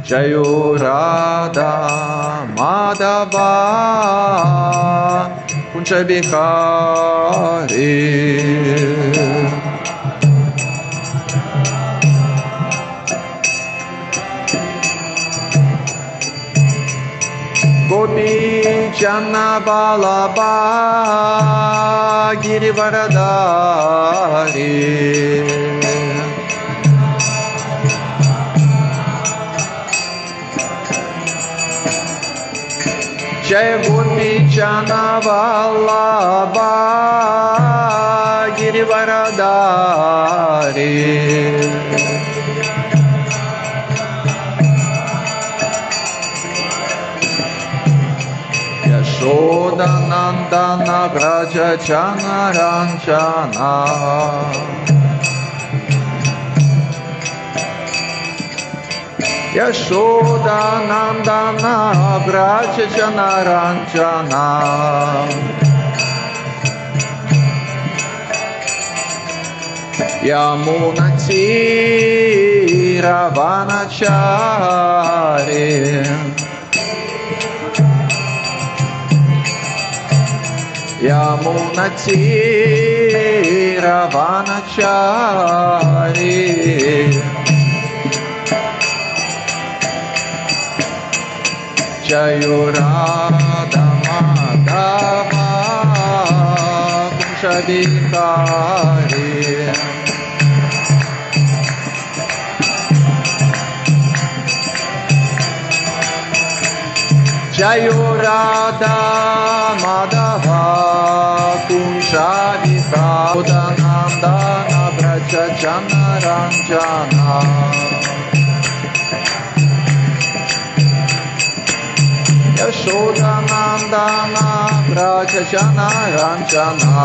Jayo Radha Madhava Kunja Bihari. Gopi Jana Vallabha Girivaradari. Jai Gopi Jana Vallabha Girivaradari. Yashoda Nandana Vraja Jana Ranjana. Yashoda Nandana Vraja Jana Ranjana. Yamuna Tira Vanachari. Yamuna Tira Vanachari. Jayo Radha Madhava Kunja Bihari. Jayo Radha Madhava Kunja Bihari. Nandana Vraja Jana Ranjana. Yashoda Nandana Vraja Jana Ranjana.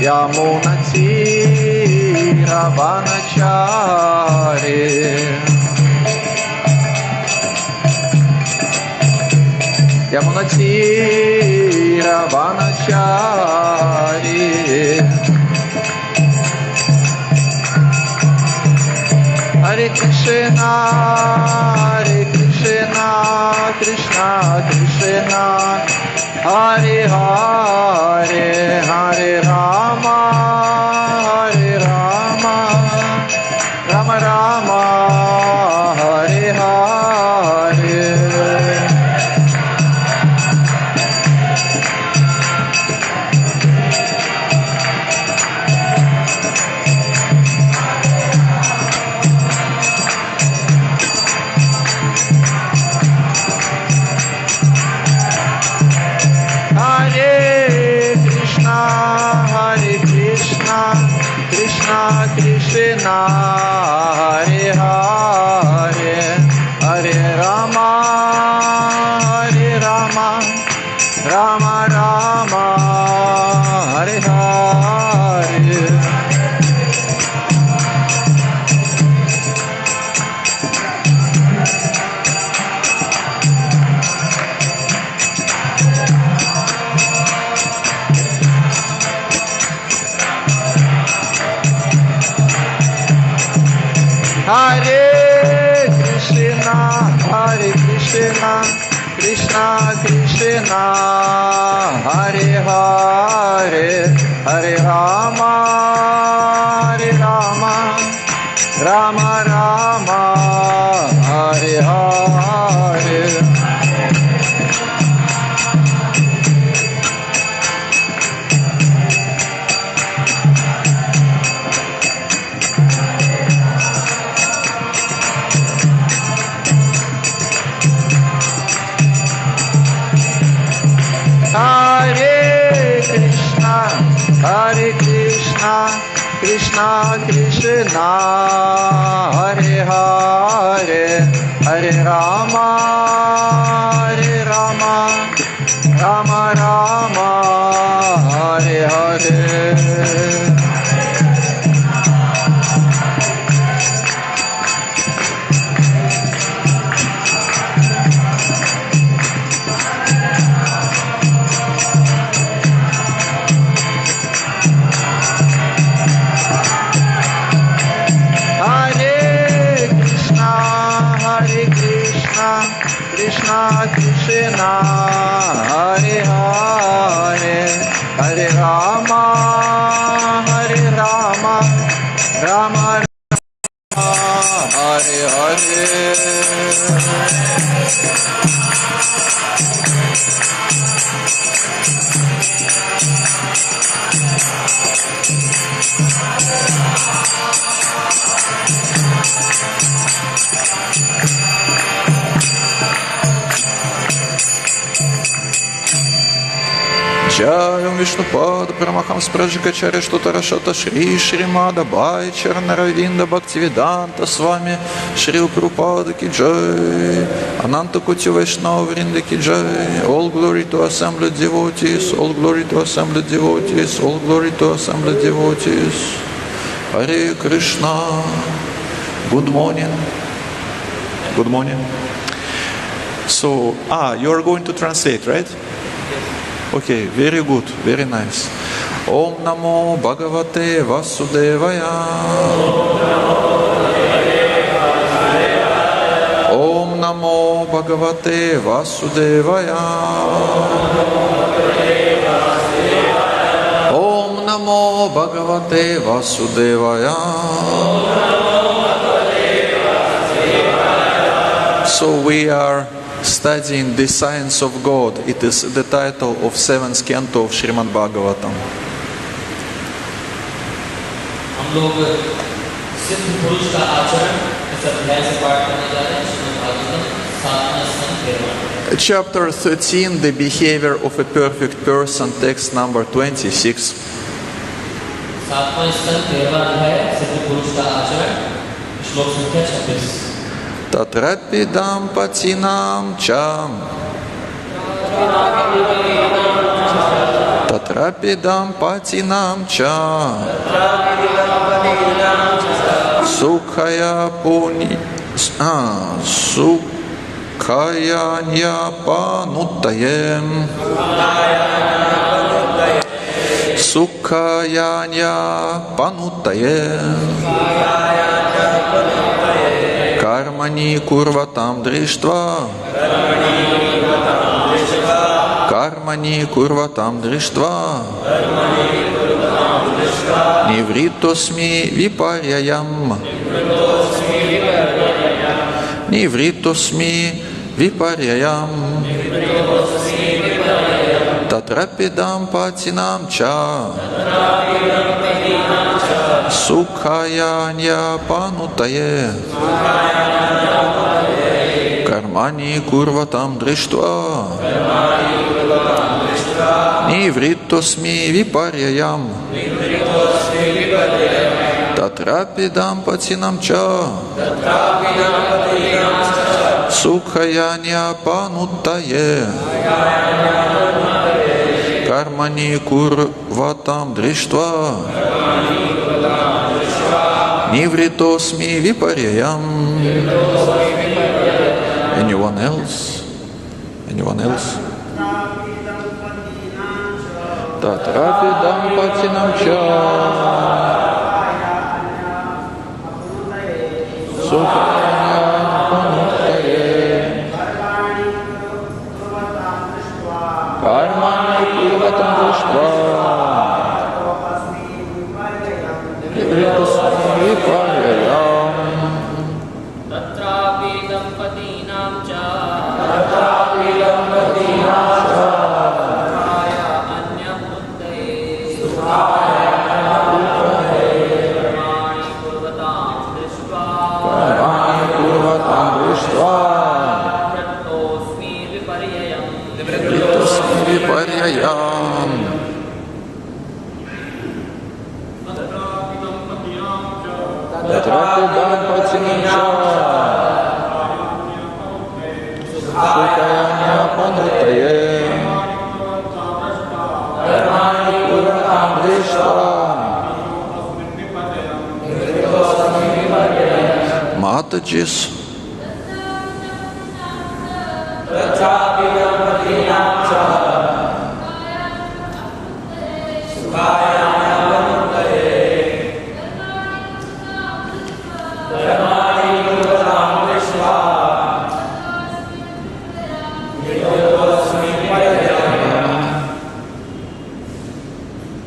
Yamuna Tira Vanachari. Yamuna Tira Vanachari. Hare Krishna, Krishna Krishna, Hare Hare, Hare Rama, Rama Rama, Hare Hare. Krishna Krishna, Hare Hare, Hare Rama, Rama Rama, Hare Hare. Hare Krishna, Krishna Krishna, Hare Hare, Hare Rama, Rama Rama, Hare Hare. Hare Krishna, Krishna Krishna, Hare Hare, Hare Rama, Rama Rama, Hare Hare. Hare Rama, Hare Rama, Rama Rama, Hare Hare. Jayam Vishnupad Paramahams Prajikacharya Shtotarashata Shri Shrimada Bhai Charnaravinda Bhaktivedanta Swami Shri Prabhupada Ki Jai, Ananta Koti Vaishnava Vrinda Ki Jai. All glory to assembled devotees, all glory to assembled devotees, all glory to assembled devotees. Hare Krishna. Good morning. Good morning. So, you are going to translate, right? Okay, very good, very nice. Om Namo Bhagavate Vasudevaya. Om Namo Bhagavate Vasudevaya. Om Namo Bhagavate Vasudevaya. So we are studying the science of God. It is the title of 7th canto of Srimad Bhagavatam. हम लोग सिद्ध पुरुष का आचरण इस अध्याय से पाठ करने जा रहे हैं श्रीमद् भागवतम 7वां स्कंद 13वां. Chapter 13, the behavior of a perfect person, text number 26. 7वां स्कंद 13वां अध्याय सिद्ध पुरुष का आचरण श्लोक संख्या 26. Tatrapidam patinam cha. Tatrapidam patinam cha. Sukhaya puni. Sukhaya nyapanutayem. Sukhaya nyapanutayem. Karmani kurvatam drištva. Karmani kurvatam drištva. Nivritosmi viparyayam. Nivritosmi viparyayam. Tatrapidam patinam cha. Sukhayanya panutaye. Karmani kurvatam drištva. Nivritosmi viparyayam. Tatrapidam patinam cha. Sukhayanya panutaye. Karmani kurvatam drištva. Nivritosmi viparyayam. Anyone else? Anyone else? Tatrapidam patinam cha. Sukhaya panutaye. Karmani kurvatam drištva. Nivritosmi viparyayam. तत्रापीदं पतीनां च Karmani kurvatam drištva. Nivritosmi viparyayam. Tatrapidam patinam cha. Sukhaya panutaye. Karmani kurvatam drištva. Matajis.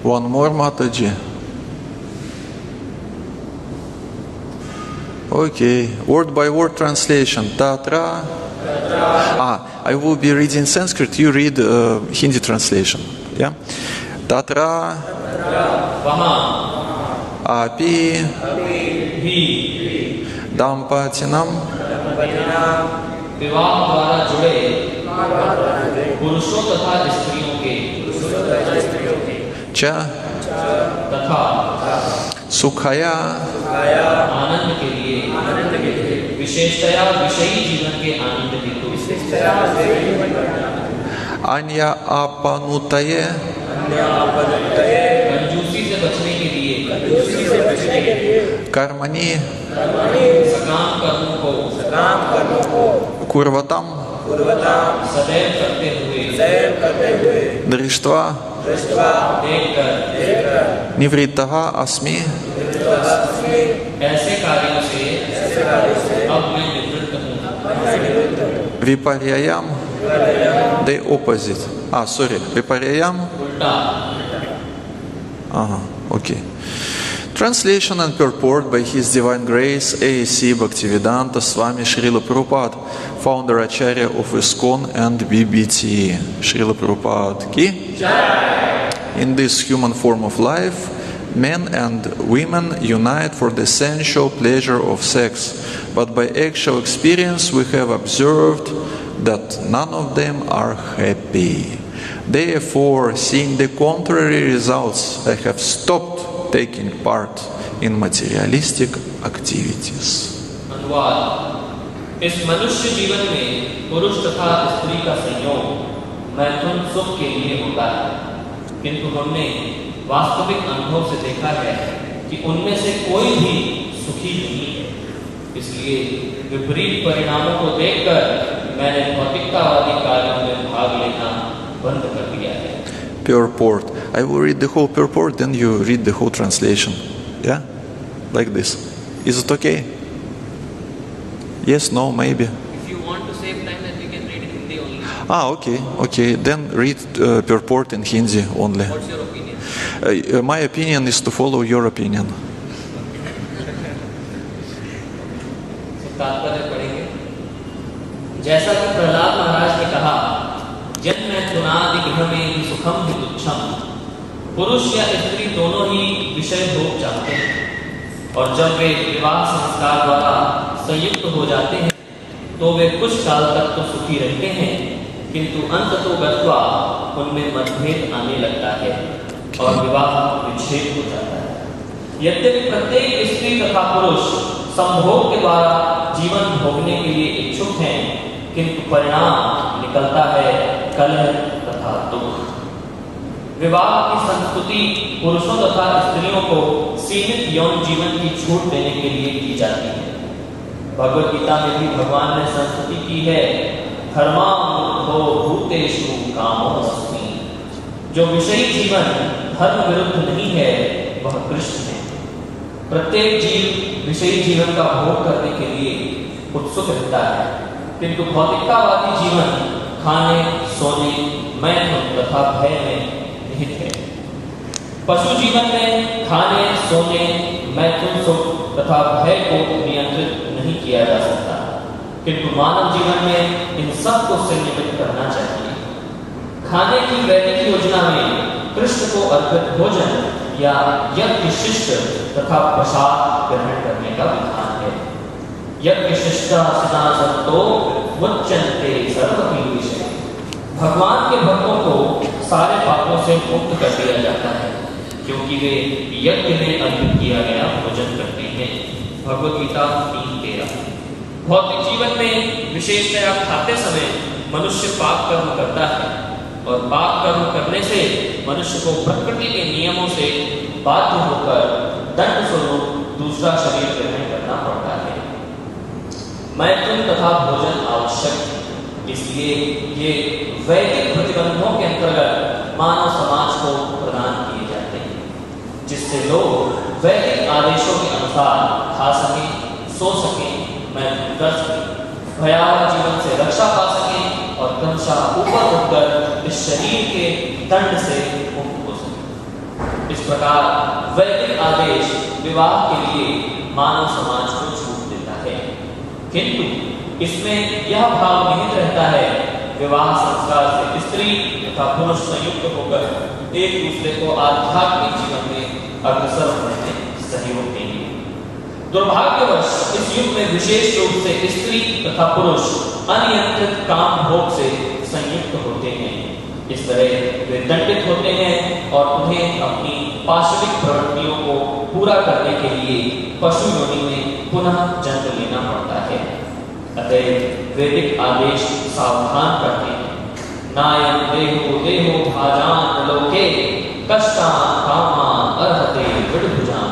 One more, Mataji. Okay, word by word translation. Tatra. I will be reading Sanskrit. You read Hindi translation. Yeah. Tatra. Api. Dampatinam. विवाह द्वारा जुड़े पुरुषों तथा स्त्रियों के Cha. तथा Sukhaya. आनंद के लिए विशेषतया विषयी जीवन के आनंद हेतु Anya apanutaye. कंजूसी से बचने के लिए Karmani. सकाम कर्मों को Kurvatam. सदैव करते हुए Drishtva. देखकर Nivrittaha asmi. ऐसे कार्यों से अब मैं निवृत्त हूँ Viparyayam. The opposite. Viparyayam. उल्टा Okay. Translation and purport by His Divine Grace A.C. Bhaktivedanta Swami Srila Prabhupada, founder Acharya of ISKCON and BBT. Srila Prabhupada Ki. In this human form of life, men and women unite for the sensual pleasure of sex, but by actual experience we have observed that none of them are happy. Therefore, seeing the contrary results, I have stopped taking part in materialistic activities. अनुवाद इस मनुष्य जीवन में पुरुष तथा स्त्री का संयोग मैथुन सुख के लिए होता है, किंतु हमने वास्तविक अनुभव से देखा है कि उनमें से कोई भी सुखी नहीं है। इसलिए विपरीत परिणामों को देखकर मैंने भौतिकतावादी कार्यों में भाग लेना बंद कर दिया है। Purport. I will read the whole purport, then you read the whole translation. Yeah? Like this. Is it okay? Yes, no, maybe. If you want to save time, then we can read in Hindi only. Okay, okay. Then read purport in Hindi only. What's your opinion? My opinion is to follow your opinion. तात्पर्य पढ़ेंगे। जैसा कि प्रहलाद महाराज ने कहा, जन्म तुनादि गृह में ही सुखम ही तुच्छम। पुरुष या स्त्री दोनों ही विषय भोग चाहते हैं, और जब वे विवाह संस्कार द्वारा संयुक्त हो जाते हैं तो वे कुछ काल तक तो सुखी रहते हैं, किंतु अंततो गत्वा उनमें मतभेद आने लगता है और विवाह विच्छेद हो जाता है। यद्यपि प्रत्येक स्त्री तथा पुरुष संभोग के द्वारा जीवन भोगने के लिए इच्छुक हैं, किंतु परिणाम निकलता है कलह तथा दुख। विवाह की संस्कृति पुरुषों तथा स्त्रियों को सीमित यौन जीवन की छूट देने के लिए की जाती है। भगवद गीता में भी भगवान ने संस्कृति की है, धर्मामो भूतेषु कामोऽस्मि। जो विषयी जीवन धर्म विरुद्ध नहीं है वह कृष्ण है। प्रत्येक जीव विषयी जीवन का भोग करने के लिए उत्सुक रहता है, किंतु भौतिकतावादी जीवन खाने, सोने, मैथुन तथा भय में निहित है। पशु जीवन में खाने, सोने, मैथुन सुख तथा भय को नियंत्रित नहीं किया जा सकता, किंतु मानव जीवन में इन सब को संयमित करना चाहिए। खाने की वैदिक योजना में कृष्ण को अर्पित भोजन या यज्ञ शिष्ट तथा प्रसाद ग्रहण करने का विधान है। यज्ञ शिष्टा सदा संतो मुच्यन्ते सर्वकीलविषये। भगवान के भक्तों को सारे पापों से मुक्त कर दिया जाता है, क्योंकि वे यज्ञ में अर्पित किया गया भोजन करते हैं। भगवद गीता 3:13। भौतिक जीवन में विशेषतया खाते समय मनुष्य पाप कर्म करता है, और पाप कर्म करने से मनुष्य को प्रकृति के नियमों से बाध्य होकर दंड स्वरूप दूसरा शरीर ग्रहण करना पड़ता है। मैथुन तथा भोजन आवश्यक है, इसलिए ये वैदिक प्रतिबंधों के अंतर्गत मानव समाज को प्रदान किए जाते हैं, जिससे लोग वैदिक आदेशों के अनुसार खा सकें, सो सकें, मैथुन कर सकें, भयावह जीवन से रक्षा पा सकें और क्रमशः ऊपर उठकर इस शरीर के दंड से मुक्त हो सकें। इस प्रकार वैदिक आदेश विवाह के लिए मानव समाज को छूट देता है, किंतु इसमें यह भाव निहित रहता है विवाह संस्कार से स्त्री तथा पुरुष संयुक्त होकर एक दूसरे को आध्यात्मिक जीवन में अग्रसर होने में सहयोग देंगे। दुर्भाग्यवश इस युग में विशेष रूप से स्त्री तथा पुरुष अनियंत्रित काम भोग से संयुक्त होते हैं। इस तरह वे दंडित होते हैं और उन्हें अपनी पाशविक प्रवृत्तियों को पूरा करने के लिए पशु योनि में पुनः जन्म लेना पड़ता है। अतः वैदिक आदेश सावधान करते हैं, नायं देहो देहो भाजान लोके कष्टान कामान अर्हते विडभुजान।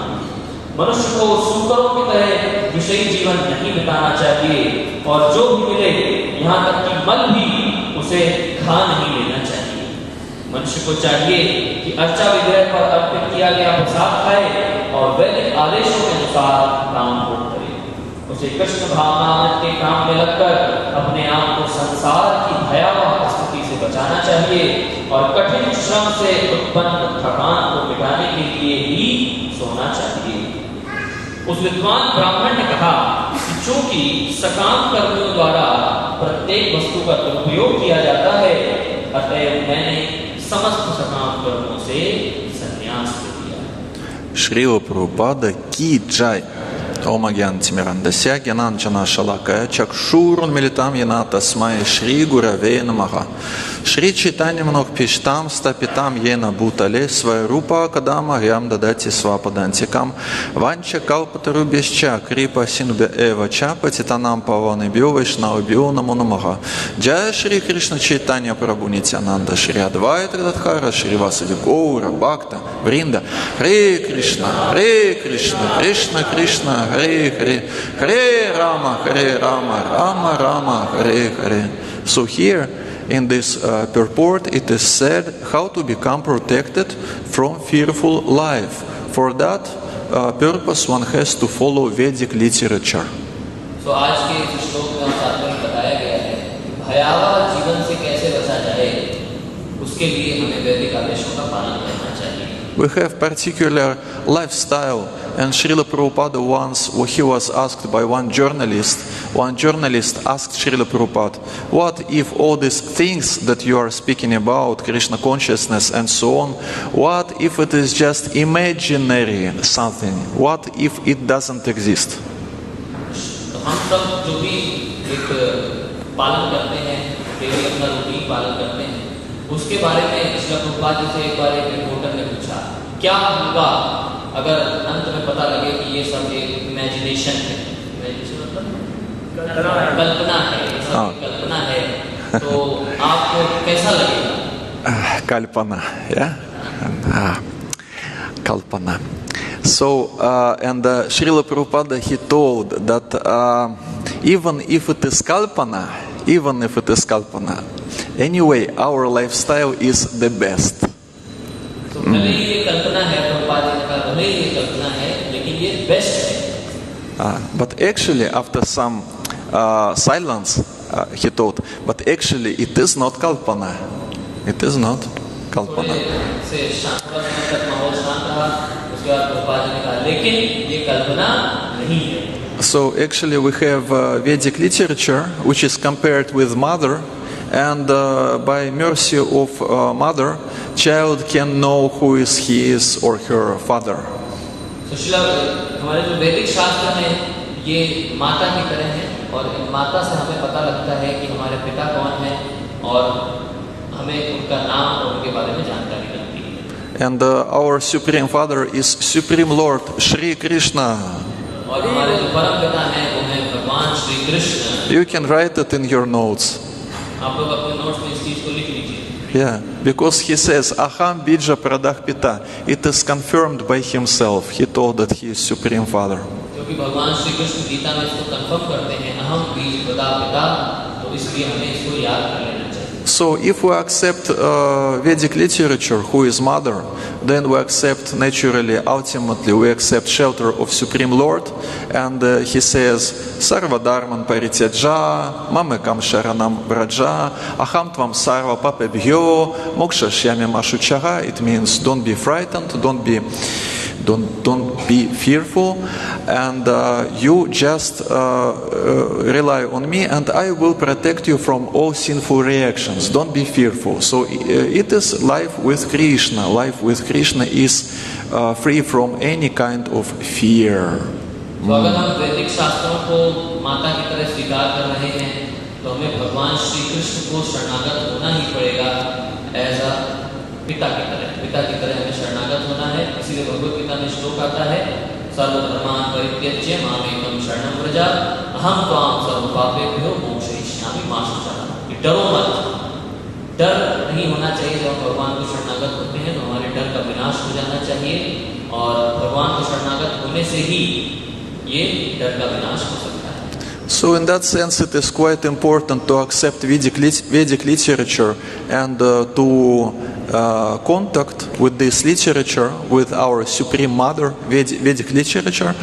मनुष्य को सूकरों की तरह विषयी जीवन नहीं बिताना चाहिए और जो भी मिले यहाँ तक कि मल भी उसे खा नहीं लेना चाहिए। मनुष्य को चाहिए कि अर्चा विग्रह पर अर्पित किया गया प्रसाद खाए और वैदिक आदेशों के अनुसार काम भोग करे। उसे कृष्ण भावना के काम में लगकर अपने आप को संसार की भयावह स्थिति से बचाना चाहिए और कठिन श्रम से उत्पन्न थकान को मिटाने के लिए ही सोना चाहिए। उस विद्वान ब्राह्मण ने कहा कि चूंकि सकाम कर्मियों द्वारा प्रत्येक वस्तु का दुरुपयोग किया जाता है, अतएव मैंने समस्त सकाम कर्मों से संन्यास ले लिया। Шрила Прабхупада Ки Джай. Ома Гьян Тимирандася Гьянан Чана Шалакая Чакшурун Милитам Яната Смай Шри Гураве Намаха Шри Чайтанья Манохпиштам Стапитам Йена Бутале Свайрупа Кадама Гьям Дадати Свападантикам Ванча Калпатарубеща Крипа Синубя Эва Чапа Титанам Паваны Бью Вайшнау Бью Наму Намаха Джая Шри Кришна Чайтанья Прабху Нитянанда Шри Адвайта Гададхара Шри Васуди Гаура Бхакта Вринда Харе Кришна Кришна Кришна Hare Hare, Hare Rama, Rama Rama, Hare Hare. So here in this purport it is said how to become protected from fearful life. For that purpose one has to follow Vedic literature. So आज के इस श्लोक में साथ में बताया गया है भयावह जीवन से कैसे बचा जाए, उसके लिए हमें वैदिक आदेशों का पालन करना चाहिए। We have particular lifestyle, and Srila Prabhupada once, he was asked by one journalist asked Srila Prabhupada, what if all these things that you are speaking about, Krishna consciousness and so on, what if it is just imaginary something? What if it doesn't exist? तो हम सब जो भी एक पालन करते हैं, daily अपना रूटीन पालन करते हैं, उसके बारे में श्रील प्रभुपाद जी से एक बार एक रिपोर्टर ने पूछा, क्या होगा अगर अंत में पता लगे कि ये सब एक इमेजिनेशन है, कल्पना है, तो आपको कैसा लगेगा? Kalpana, yeah? Kalpana. So, and Srila Prabhupada, he told that even if it is Kalpana, anyway, our lifestyle is the best. So, भले ये कल्पना है, प्रभुपाद जी ने कहा भले ये कल्पना है, लेकिन ये बेस्ट है. But actually, after some silence, he told, but actually it is not Kalpana. It is not Kalpana. से थोड़ा समय तक माहौल शांत रहा, उसके बाद प्रभुपाद जी ने कहा लेकिन ये कल्पना नहीं है. So actually we have Vedic literature which is compared with mother, and by mercy of mother, child can know who is his or her father. So हमारे जो वैदिक शास्त्र हैं ये माता की तरह हैं और माता से हमें पता लगता है कि हमारे पिता कौन हैं और हमें उनका नाम और उनके बारे में जानकारी लगती है. And our Supreme Father is Supreme Lord Shri Krishna. और हमारे जो परम पिता हैं वो हैं भगवान Shri Krishna. You can write it in your notes. आप लोग अपने नोट्स में इस चीज को लिख लीजिए. Yeah, because he says Aham Bija Pradah Pita. It is confirmed by himself. He told that he is Supreme Father. क्योंकि भगवान श्री कृष्ण गीता में इसको कंफर्म करते हैं अहम बीज प्रदा पिता, तो इसलिए हमें इसको याद कर लेना चाहिए. So if we accept Vedic literature, who is mother, then we accept naturally, ultimately, we accept shelter of Supreme Lord. And he says, Sarva Dharman Parityaja, Mamekam Sharanam Vraja, Aham Tvam Sarva Papebhyo, Moksha Shyami Mashuchaha. It means don't be frightened, don't be fearful, and you just rely on me, and I will protect you from all sinful reactions. Don't be fearful. So it is life with Krishna. Life with Krishna is free from any kind of fear. तो अगर हम वैदिक शास्त्रों को माता की तरह स्वीकार कर रहे हैं तो हमें भगवान श्री कृष्ण को शरणागत होना ही पड़ेगा एज अ पिता की तरह हमें शरणागत होना है। इसीलिए भगवद गीता में श्लोक आता है, सर्वधर्मान् परित्यज्य मामेकं शरणं व्रज अहं त्वां सर्वपापेभ्यो मोक्षयिष्यामि मा शुचः। डरो मत, डर नहीं होना चाहिए। जब हम भगवान को शरणागत होते हैं तो हमारे डर का विनाश हो जाना चाहिए, और भगवान को शरणागत होने से ही ये डर का विनाश हो सकता है। So in that sense, it is quite important to accept Vedic literature and to contact with this literature, with our Supreme Mother, Vedic literature,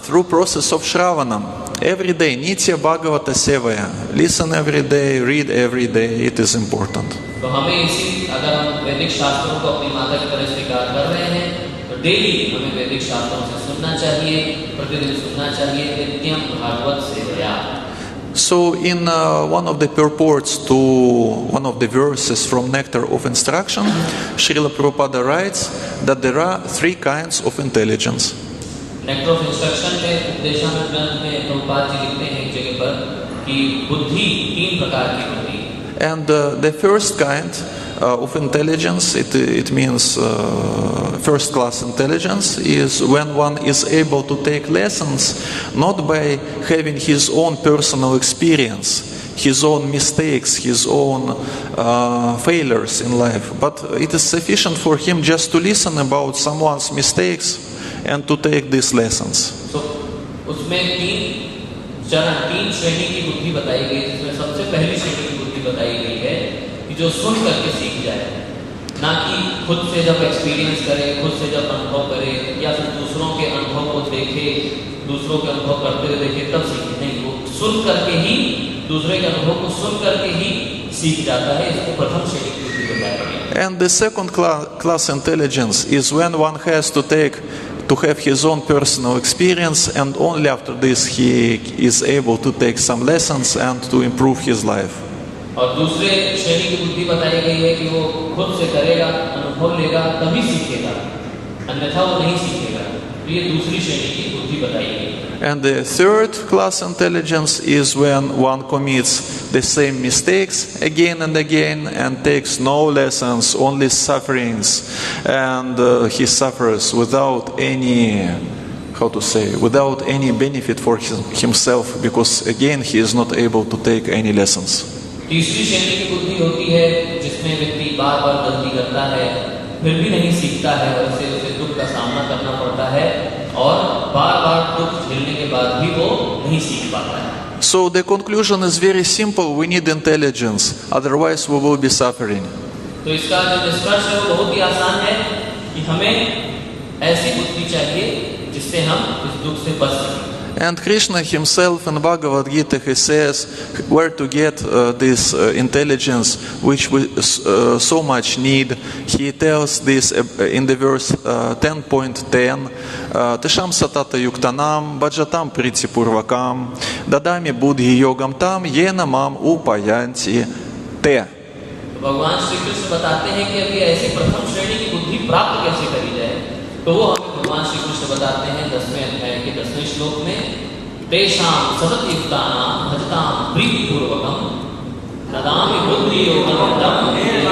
through process of Shravanam. Every day, Nitya Bhagavata Sevaya. Listen every day, read every day. It is important. तो हमें इसी, अगर हम वैदिक शास्त्रों को अपनी माता की तरह स्वीकार कर रहे हैं तो डेली हमें वैदिक शास्त्रों से सुनना चाहिए, प्रतिदिन सुनना चाहिए, नित्यम भागवत सेवया। So in one of the purports to one of the verses from Nectar of Instruction, Srila Prabhupada writes that there are three kinds of intelligence. Nectar of instruction में उपदेशामृत ग्रंथ में प्रभुपाद जी लिखते हैं एक जगह पर कि बुद्धि तीन प्रकार की होती है। And the first kind of intelligence, it means first class intelligence, is when one is able to take lessons not by having his own personal experience, his own mistakes, his own failures in life, but it is sufficient for him just to listen about someone's mistakes and to take these lessons. So, उसमें तीन श्रेणी की बुद्धि बताई गई, जिसमें सबसे पहली श्रेणी की बुद्धि बताई गई है कि जो सुन करके सीख जाए, ना कि खुद से जब एक्सपीरियंस करे, खुद से जब अनुभव करे, या फिर दूसरों के अनुभव को देखे, दूसरों के अनुभव करते हुए देखे तब सीखे। नहीं, वो सुन करके ही, दूसरे के अनुभव को सुन करके ही सीख जाता है। इसको प्रथम श्रेणी की बुद्धि बताया गया। And the second class intelligence is when one has to have his own personal experience, and only after this he is able to take some lessons and to improve his life. और दूसरे श्रेणी की बुद्धि बताई गई है कि वो खुद से करेगा, अनुभव लेगा, तभी सीखेगा, अन्यथा वो नहीं सीखेगा। तो ये दूसरी श्रेणी की बुद्धि बताई गई है। And the third class intelligence is when one commits the same mistakes again and again and takes no lessons, only sufferings, and he suffers without any, without any benefit for himself, because again he is not able to take any lessons. तीसरी श्रेणी की बुद्धि होती है जिसमें व्यक्ति बार बार गलती करता है, फिर भी नहीं सीखता है, और इससे उसे दुख का सामना करना पड़ता है, और बार बार दुख झेलने के बाद भी वो नहीं सीख पाता है। So the conclusion is very simple. We need intelligence, otherwise we will be suffering. तो इसका जो निष्कर्ष है वो बहुत ही आसान है कि हमें ऐसी बुद्धि चाहिए जिससे हम इस दुख से बच सकें। And Krishna himself in Bhagavad Gita, he says where to get this intelligence which we so much need. He tells this in the verse 10.10, Tesham satata yuktanam bhajatam priti purvakam dadami buddhi yogam tam yena mam upayanti te. भगवान श्री कृष्ण बताते हैं कि अभी ऐसी प्रथम श्रेणी की बुद्धि प्राप्त कैसे करी जाए। तो वो हमें भगवान श्री कृष्ण बताते हैं 10वें अध्याय के 10वें श्लोक में, तेषां सततयुक्तानां भजतां प्रीतिपूर्वकं ददामि बुद्धियोगं तं येन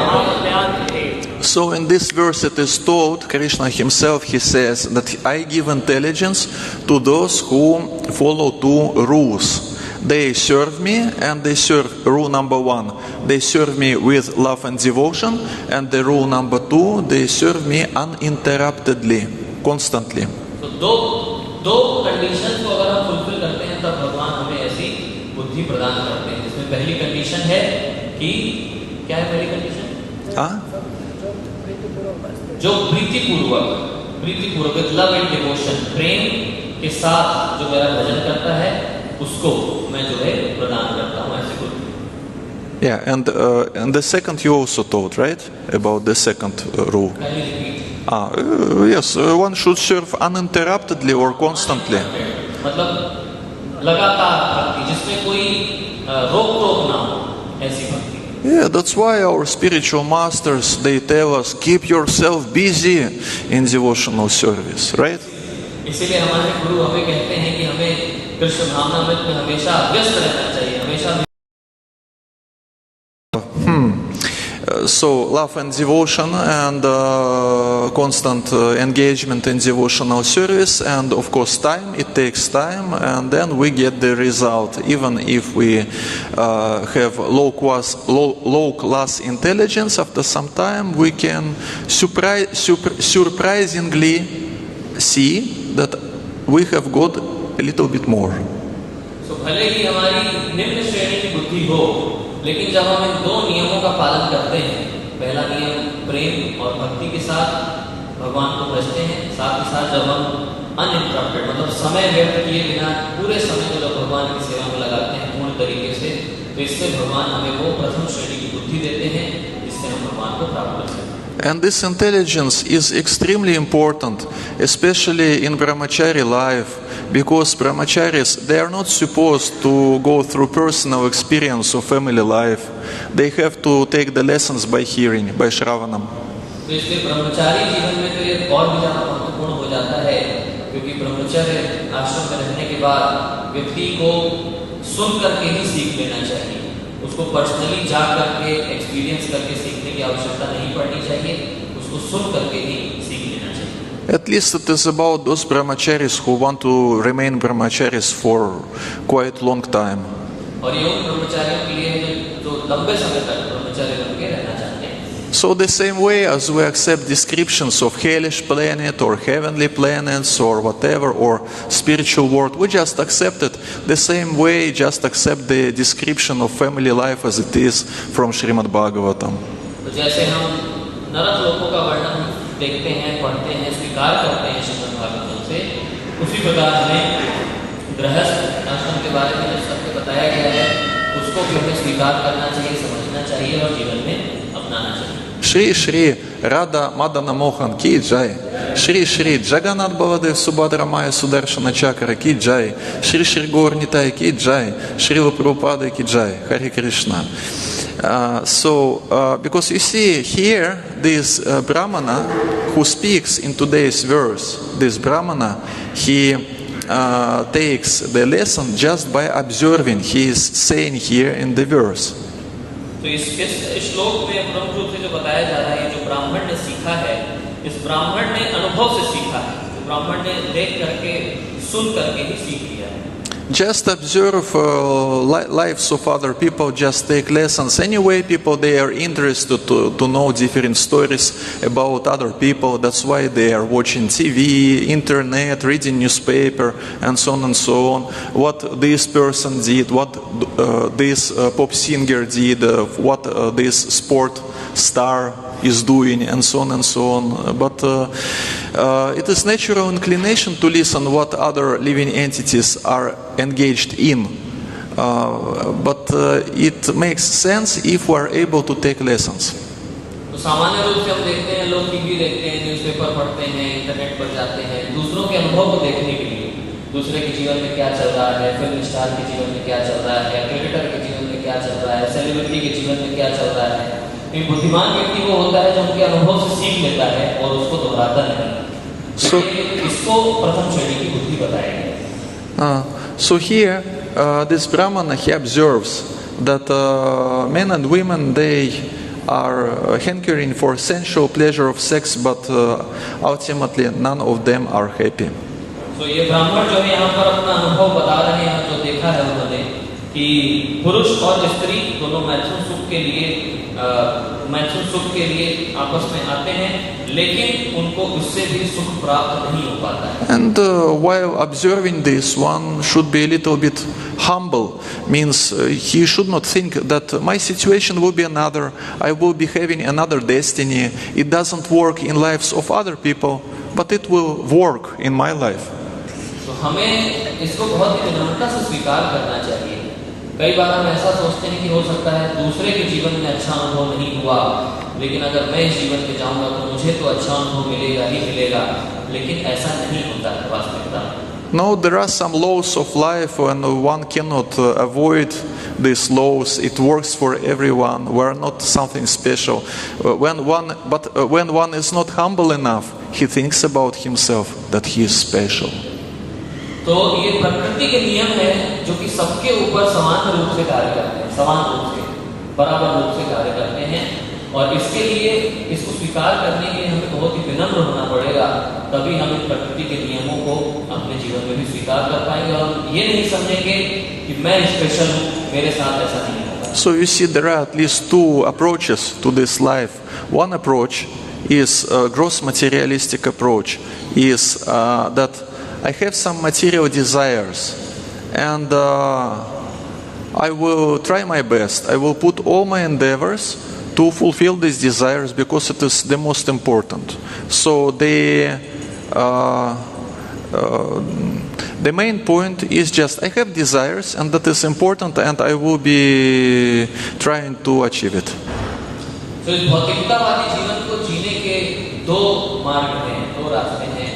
मामुपयान्ति। So in this verse it is told, Krishna himself, he says that I give intelligence to those who follow two rules. They serve me, and they serve, rule number 1, they serve me with love and devotion, and the rule number 2, they serve me uninterruptedly, constantly. तो दो condition को अगर हम fulfil करते हैं तब भगवान हमें ऐसी बुद्धि प्रदान करते हैं, जिसमें पहली कंडीशन है कि क्या है पहली कंडीशन? जो प्रीतिपूर्वक लव एंड डिवोशन, प्रेम के साथ जो मेरा भजन करता है उसको मैं जो है प्रदान करता हूँ ऐसे को. Yeah, and the second you also taught, right? About the second rule. Can you repeat? Yes, one should serve uninterruptedly or constantly. मतलब लगातार भक्ति जिसमें कोई रोक टोक ना हो, ऐसी भक्ति. Yeah, that's why our spiritual masters, they tell us, keep yourself busy in devotional service, right? इसीलिए हमारे गुरु हमें कहते हैं कि हमें कृष्ण भावनामृत में हमेशा व्यस्त रहना चाहिए, हमेशा. So love and devotion and constant engagement in devotional service, and of course time, it takes time, and then we get the result. Even if we have low class intelligence, after some time we can surprisingly see that we have got a little bit more. So भले ही हमारी निम्न श्रेणी की बुद्धि हो, लेकिन जब हम इन दो नियमों का पालन करते हैं, पहला नियम प्रेम और भक्ति के साथ भगवान को भजते हैं, साथ ही साथ जब हम अनइंटरप्टेड मतलब समय व्यर्थ किए बिना पूरे समय को जब भगवान की सेवा में लगाते हैं पूर्ण तरीके से, तो इससे भगवान हमें वो प्रथम श्रेणी की बुद्धि देते हैं जिससे हम भगवान को प्राप्त कर सकते हैं. And this intelligence is extremely important, especially in brahmachari life, because brahmacharis, they are not supposed to go through personal experience of family life. They have to take the lessons by hearing, by shravanam. तो इसलिए ब्रह्मचारी जीवन में तो ये और भी ज़्यादा महत्वपूर्ण हो जाता है, क्योंकि ब्रह्मचर्य आश्रम में रहने के बाद व्यक्ति को सुन करके ही सीख लेना चाहिए. उसको पर्सनली जा करके एक्सपीरियंस करके सीखने की आवश्यकता नहीं पड़नी चाहिए, उसको सुन करके ही सीख लेना चाहिए. At least it is about those brahmacharis who want to remain brahmacharis for quite long time. और ये उन ब्रह्मचारियों के लिए जो लंबे समय तक ब्रह्मचारी बन के रहना चाहते हैं. So the same way as we accept descriptions of hellish planet or heavenly planets or whatever, or spiritual world, we just accept it. The same way, just accept the description of family life as it is from Srimad Bhagavatam. तो जैसे हम नरक लोकों का वर्णन देखते हैं, पढ़ते हैं, स्वीकार करते हैं श्रीमद् भागवतम से, उसी प्रकार हमें गृहस्थ आश्रम के बारे में जो सत्य बताया गया है उसको भी हमें स्वीकार करना चाहिए, समझना चाहिए और जीवन में अपनाना चाहिए. Shri Shri Radha Madana Mohan ki jai. Shri Shri Jagannath Baladev Subhadra Maya Sudarshana Chakra ki jai. Shri Shri Gaur Nitai ki jai. Srila Prabhupada ki jai. Hare Krishna. Because you see here, this Brahmana who speaks in today's verse, this Brahmana, he takes the lesson just by observing. He is saying here in the verse. तो इस श्लोक में प्रमुख रूप से जो बताया जा रहा है, जो ब्राह्मण ने सीखा है, इस ब्राह्मण ने अनुभव से सीखा है, ब्राह्मण ने देख करके सुन करके ही सीख लिया है. Just observe lives of other people, just take lessons. Anyway, people, they are interested to know different stories about other people. That's why they are watching TV, internet, reading newspaper, and so on and so on. What this person did, what this pop singer did, what this sport star is doing, and so on and so on. But it is natural inclination to listen what other living entities are engaged in. But it makes sense if we are able to take lessons. तो सामान्य रूप से हम देखते हैं, लोग TV देखते हैं, न्यूज़पेपर पढ़ते हैं, इंटरनेट पर जाते हैं, दूसरों के अनुभव को देखने के लिए, दूसरे के जीवन में क्या चल रहा है, फिल्म स्टार के जीवन में क्या चल रहा है, क्रिकेटर के जीवन में क्या चल रहा है, सेलिब्रिटी के जीवन में क्या चल रहा है. एक बुद्धिमान व्यक्ति वो होता है जो उनके अनुभव से सीख लेता है और उसको दोहराता नहीं. इसको प्रथम श्रेणी की बुद्धि बताया गया. So here, this Brahmana, he observes that men and women, they are hankering for sensual pleasure of sex, but ultimately none of them are happy. So ये ब्राह्मण जो है यहाँ पर अपना अनुभव बता रहे हैं, जो देखा है उन्होंने कि पुरुष और स्त्री दोनों मैथुन सुख के लिए महसूस सुख के लिए आपस में आते हैं, लेकिन उनको उससे भी सुख प्राप्त नहीं हो पाता है। And while observing this, one should be a little bit humble. Means he should not think that my situation will be another, I will be having another destiny. It doesn't work in lives of other people, but it will work in my life. तो हमें इसको बहुत ही विनम्रता से स्वीकार करना चाहिए। कई बार हम ऐसा सोचते हैं कि हो सकता है दूसरे के जीवन में अच्छा अनुभव नहीं हुआ, लेकिन अगर मैं इस जीवन में जाऊंगा तो मुझे तो अच्छा अनुभव मिलेगा ही मिलेगा, लेकिन ऐसा नहीं होता है वास्तविकता में। No, there are some laws of life and one cannot avoid these laws. It works for everyone. We are not something special. When one is not humble enough, he thinks about himself that he is special. तो ये प्रकृति के नियम है जो कि सबके ऊपर समान रूप से कार्य करते हैं, समान रूप से, बराबर रूप से कार्य करते हैं, और इसके लिए इसको स्वीकार करने के लिए हमें बहुत ही विनम्र होना पड़ेगा, तभी हम इन प्रकृति के नियमों को अपने जीवन में भी स्वीकार कर पाएंगे और हम ये नहीं समझेंगे कि मैं स्पेशल हूँ, मेरे साथ ऐसा नहीं होगा। So you see, there are at least two approaches to this life. One approach is a gross materialistic approach, is that I have some material desires and I will try my best. I will put all my endeavors to fulfill these desires because it is the most important. So the main point is just I have desires and that is important and I will be trying to achieve it. तो इस भौतिकतावादी जीवन को जीने के दो मार्ग हैं, दो रास्ते हैं,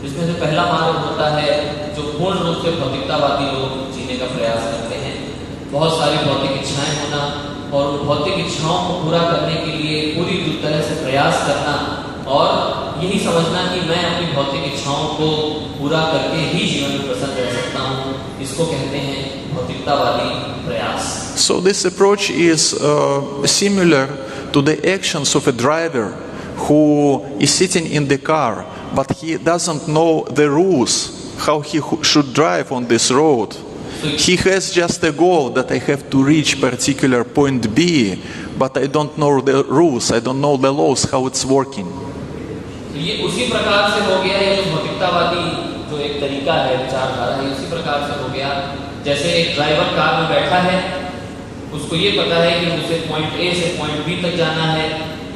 जिसमें से पहला मार्ग होता है जो पूर्ण रूप से भौतिकतावादी लोग जीने का प्रयास करते हैं, बहुत सारी भौतिक इच्छाएं होना और उन भौतिक इच्छाओं को पूरा करने के लिए पूरी तरह से प्रयास करना और यही समझना कि मैं अपनी भौतिक इच्छाओं को पूरा करके ही जीवन में प्रसन्न रह सकता हूँ, इसको कहते हैं भौतिकतावादी प्रयास। So this approach is similar to the actions of a driver who is sitting in the car, but he doesn't know the rules, how he should drive on this road. He has just a goal that I have to reach particular point B, but I don't know the rules, I don't know the laws, how it's working. ये उसी प्रकार से हो गया, ये जो भौतिकतावादी जो एक तरीका है, विचारधारा है, उसी प्रकार से हो गया जैसे एक ड्राइवर कार में बैठा है, उसको ये पता है कि उसे पॉइंट ए से पॉइंट बी तक जाना है,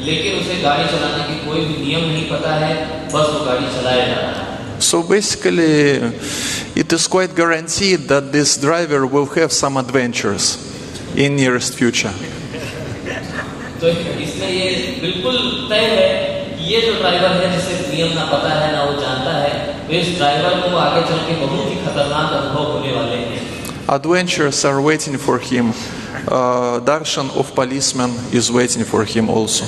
लेकिन उसे गाड़ी चलाने की कोई भी नियम नहीं पता है, बस वो गाड़ी चलाया जा रहा है। So basically, it is quite guaranteed that this driver will have some adventures in nearest future. तो इसमें ये बिल्कुल तय है कि ये जो ड्राइवर है जिसे नियम ना पता है ना वो जानता है, तो इस ड्राइवर को आगे चल के बहुत ही खतरनाक अनुभव होने वाले हैं। Adventures are waiting for him. Darshan of policeman is waiting for him also,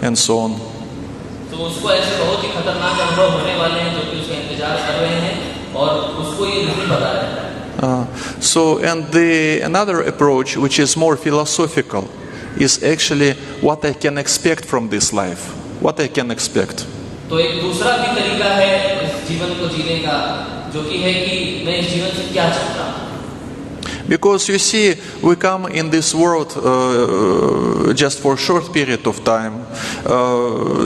and so on. तो उसको ऐसे बहुत ही खतरनाक अनुभव होने वाले हैं जो कि उसका इंतजार कर रहे हैं और उसको ये नहीं पता रहता है। So, and another approach, which is more philosophical, is actually what I can expect from this life. What I can expect. तो एक दूसरा भी तरीका है इस जीवन को जीने का, जो कि है कि मैं इस जीवन से क्या चाहता हूँ। Because you see, we come in this world just for a short period of time,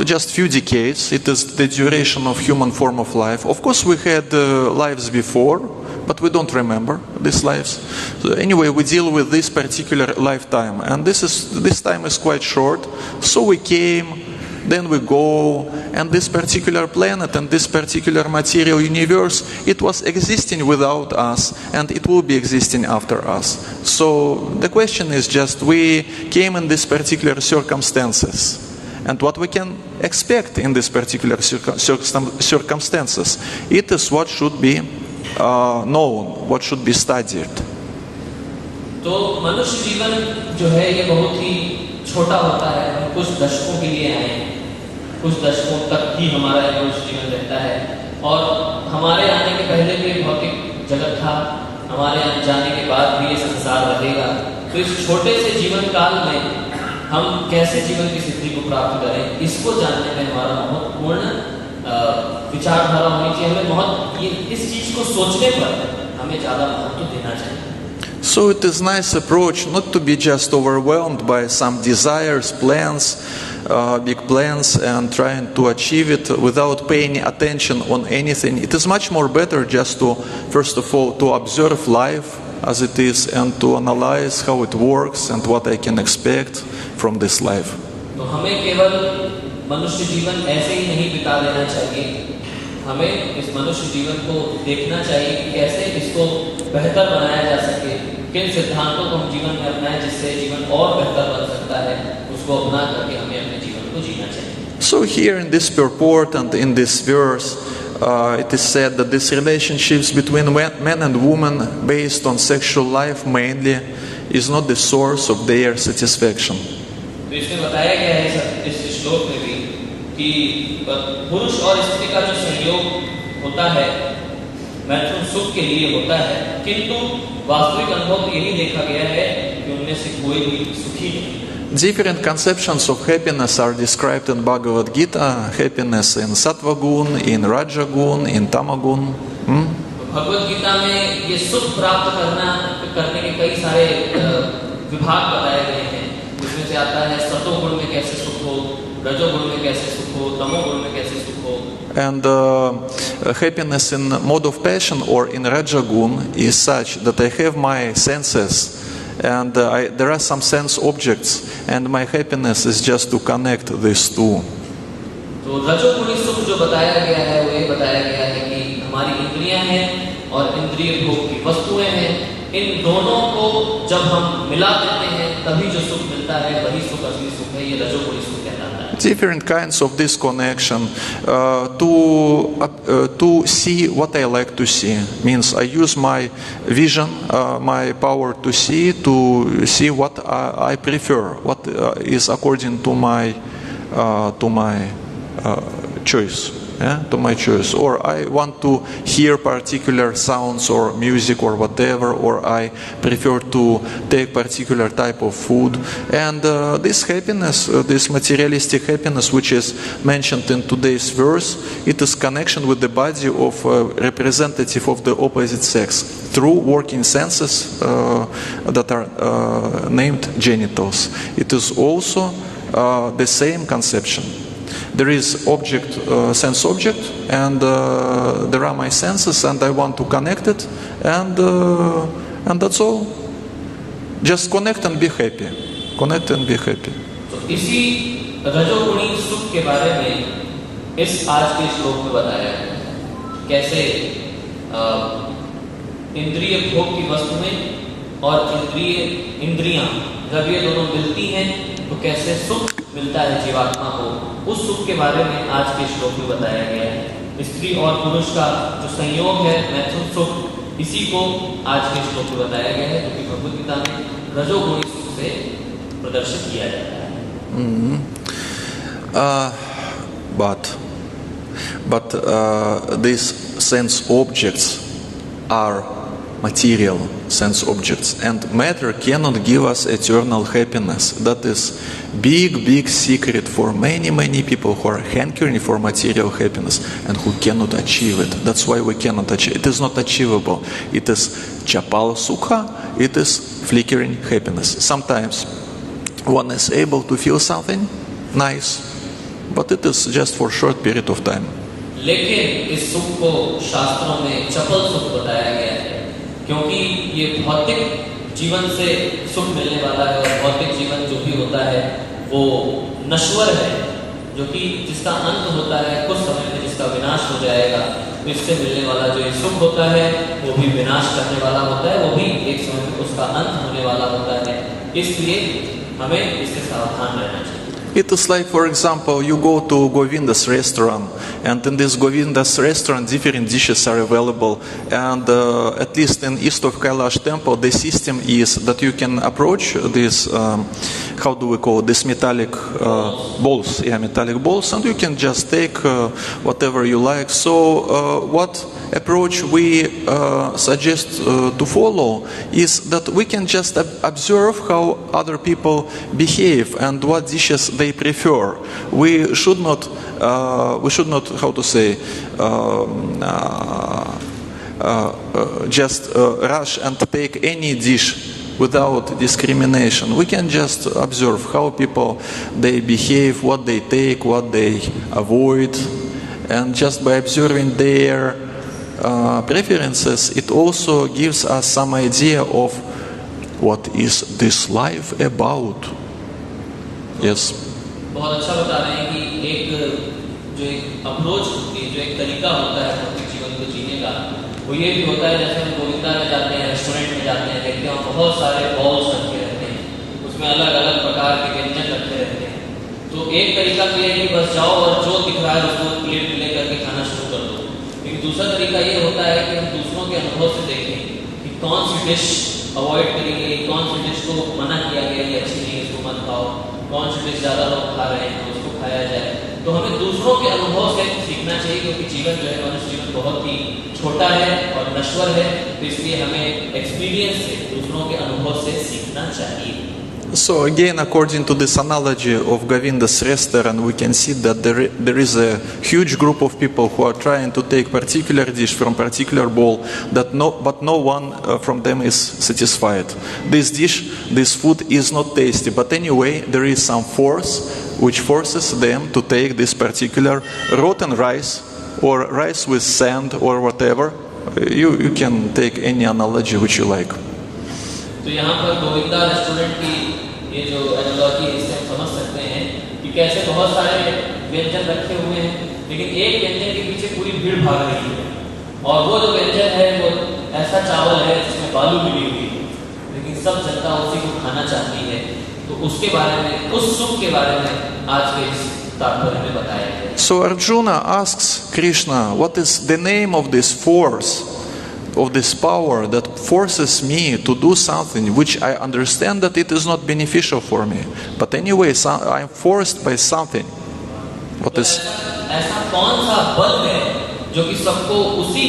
just few decades. It is the duration of human form of life. Of course, we had lives before, but we don't remember these lives. So anyway, we deal with this particular lifetime, and this time is quite short. So we came, then we go, and this particular planet and this particular material universe, it was existing without us, and it will be existing after us. So the question is just, we came in these particular circumstances, and what we can expect in these particular circumstances, it is what should be known, what should be studied. तो मनुष्य जीवन जो है ये बहुत ही छोटा होता है, हम कुछ दशकों के लिए आए हैं, कुछ दशकों तक ही हमारा मनुष्य जीवन रहता है और हमारे आने के पहले भी भौतिक जगत था, हमारे जाने के बाद भी ये संसार रहेगा। तो इस छोटे से जीवन काल में हम कैसे जीवन की सिद्धि को प्राप्त करें, इसको जानने में हमारा महत्वपूर्ण विचारधारा होनी चाहिए। हमें इस चीज को सोचने पर हमें ज्यादा महत्व देना चाहिए। So it is nice approach not to be just overwhelmed by some desires, plans, big plans, and trying to achieve it without paying attention on anything. It is much more better just to, first of all, to observe life as it is and to analyze how it works and what I can expect from this life. तो हमें केवल मनुष्य जीवन ऐसे ही नहीं बिता देना चाहिए, हमें इस मनुष्य जीवन को देखना चाहिए कि कैसे इसको बेहतर बनाया जा सके, किन सिद्धांतों को हम जीवन में अपनाएं जिससे जीवन और बेहतर बन सकता है, उसको अपना करके हमें अपने जीवन को जीना चाहिए. So here in this purport and in this verse, it is said that these relationships between men and women based on sexual life mainly is not the source of their satisfaction. तो इसमें बताया गया है इस श्लोक में भी कि पुरुष और स्त्री का जो संयोग होता है मैथुन सुख के लिए होता है, किंतु वास्तविक अनुभव तो यही देखा गया है कि उनमें से कोई भी सुखी नहीं. Different conceptions of happiness are described in Bhagavad Gita. Happiness in Sattva gun, in Raja gun, in Tama gun. Bhagavad Gita में ये सुख प्राप्त करने के कई सारे विभाग बताए गए हैं. इसमें से आता है सतोगुण में कैसे सुख हो, रजोगुण में कैसे सुख हो, तमोगुण में कैसे सुख हो. And happiness in mode of passion or in Raja gun is such that I have my senses and there are some sense objects and my happiness is just to connect these two. तो रजोगुणी सुख जो बताया गया है वो ये बताया गया है कि हमारी इंद्रियां हैं और इंद्रिय भोग की वस्तुएं हैं, इन दोनों को जब हम मिला देते हैं तभी जो सुख मिलता है वही सुख असली सुख है. ये रजोगुणी सुख कहलाता है. Different kinds of this connection to see what I like to see means I use my vision, my power to see what I prefer, what is according to my choice. To my choice, or I want to hear particular sounds or music or whatever, or I prefer to take particular type of food. And this happiness, this materialistic happiness which is mentioned in today's verse, it is connection with the body of a representative of the opposite sex through working senses that are named genitals. It is also the same conception. There is object, sense object, and there are my senses, and I want to connect it, and that's all. Just connect and be happy. Connect and be happy. तो इसी रजोगुणी सुख के बारे में इस आज के श्लोक में बताया है कैसे इंद्रिय भोग की वस्तुएं और इंद्रियां जब ये दोनों मिलती हैं तो कैसे सुख मिलता है जीवात्मा को, उस सुख के बारे में आज के श्लोक में बताया गया है. स्त्री और पुरुष का जो संयोग है मैथुन सुख, इसी को आज के श्लोक में बताया गया है जो कि भगवद गीता में रजोगुणी सुख से प्रदर्शित किया जाता है. But these sense objects are material sense objects, and matter cannot give us eternal happiness. That is big secret for many people who are hankering for material happiness and who cannot achieve it. That's why we cannot achieve it. It is not achievable. It is chapala sukha, it is flickering happiness. Sometimes one is able to feel something nice, but it is just for a short period of time. लेकिन इस सुख को शास्त्रों में चपल सुख बताया गया है क्योंकि ये भौतिक जीवन से सुख मिलने वाला है, और भौतिक जीवन जो भी होता है वो नश्वर है, जो कि जिसका अंत होता है कुछ समय में जिसका विनाश हो जाएगा. तो इससे मिलने वाला जो ये सुख होता है वो भी विनाश करने वाला होता है, वो भी एक समय में उसका अंत होने वाला होता है. इसलिए हमें इससे सावधान रहना चाहिए. It is like, for example, you go to Govinda's restaurant, and in this Govinda's restaurant different dishes are available, and at least in east of Kailash temple the system is that you can approach this, how do we call it, this metallic bowls, metallic bowls, and you can just take whatever you like. So what approach we suggest to follow is that we can just observe how other people behave and what dishes they prefer. We should not how to say just rush and take any dish without discrimination. We can just observe how people they behave, what they take, what they avoid, and just by observing their preferences, it also gives us some idea of what is this life about. Yes. बहुत अच्छा बता रहे हैं कि एक जो एक approach होती है, जो एक तरीका होता है भौतिक जीवन को जीने का, वो ये भी होता है जैसे हम गोविंदा में जाते हैं, रेस्टोरेंट में जाते हैं, देखते हैं बहुत सारे बॉल्स रखे रहते हैं, उसमें अलग अलग प्रकार के व्यंजन रखे रहते हैं। तो एक तरीका तो ये है कि बस जाओ और जो दिख रहा है उसको प्लेट में लेकर के खाना शुरू कर दो। लेकिन दूसरा तरीका ये होता है कि हम दूसरों के अनुभव से देखें कि कौन सी डिश अवॉइड करेंगे, कौन सी डिश को मना किया गया कि अच्छी नहीं, इसको मत खाओ, कौन सी डिश ज़्यादा लोग खा रहे हैं उसको खाया जाए। तो हमें दूसरों के अनुभव से सीखना चाहिए, क्योंकि जीवन जो है मनुष्य जीवन बहुत ही छोटा है और नश्वर है, तो इसलिए हमें एक्सपीरियंस से, दूसरों के अनुभव से सीखना चाहिए। So again, according to this analogy of Govinda's restaurant, we can see that there is a huge group of people who are trying to take particular dish from particular bowl, but no one from them is satisfied. This dish, this food is not tasty, but anyway, there is some force which forces them to take this particular rotten rice or rice with sand or whatever. You can take any analogy which you like. तो यहाँ पर Govinda restaurant की ये जो analogy है, इससे हम समझ सकते हैं कि कैसे बहुत सारे व्यंजन रखे हुए हैं, लेकिन एक व्यंजन के पीछे पूरी भीड़ भाग रही है, और वो जो व्यंजन है वो ऐसा चावल है जिसमें बालू मिली हुई है, लेकिन सब जनता उसी को खाना चाहती है। तो उसके बारे में, उस सुख के बारे में आज के इस तात्पर्य में बताया गया। So Arjuna asks Krishna, what is the name of this force, of this power that forces me to do something which I understand that it is not beneficial for me, but anyway I am forced by something. What is? ऐसा कौन सा बल है जो कि सबको उसी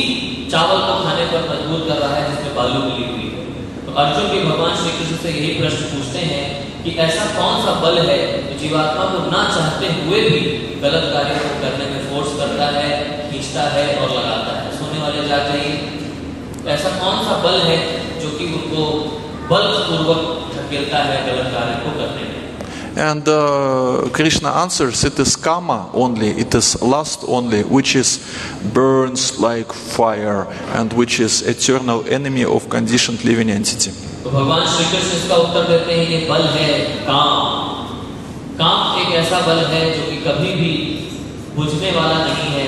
चावल को खाने पर मजबूर कर रहा है जिसमें बालू मिली हुई है? तो अर्जुन भी भगवान श्री कृष्ण से यही प्रश्न पूछते हैं कि ऐसा कौन सा बल है जो जीवात्मा को ना चाहते हुए भी गलत कार्य को करने में फोर्स करता है, खींचता है और लगाता है। सुनने वाले जा चाहिए, ऐसा कौन सा बल है जो कि उनको बलपूर्वक धकेलता है गलत कार्य को करने में? And Krishna answers, it is kama only, it is lust only, which is burns like fire and which is eternal enemy of conditioned living entity. तो भगवान श्री कृष्ण इसका उत्तर देते हैं, ये बल है काम। काम एक ऐसा बल है जो कि कभी भी बुझने वाला नहीं है,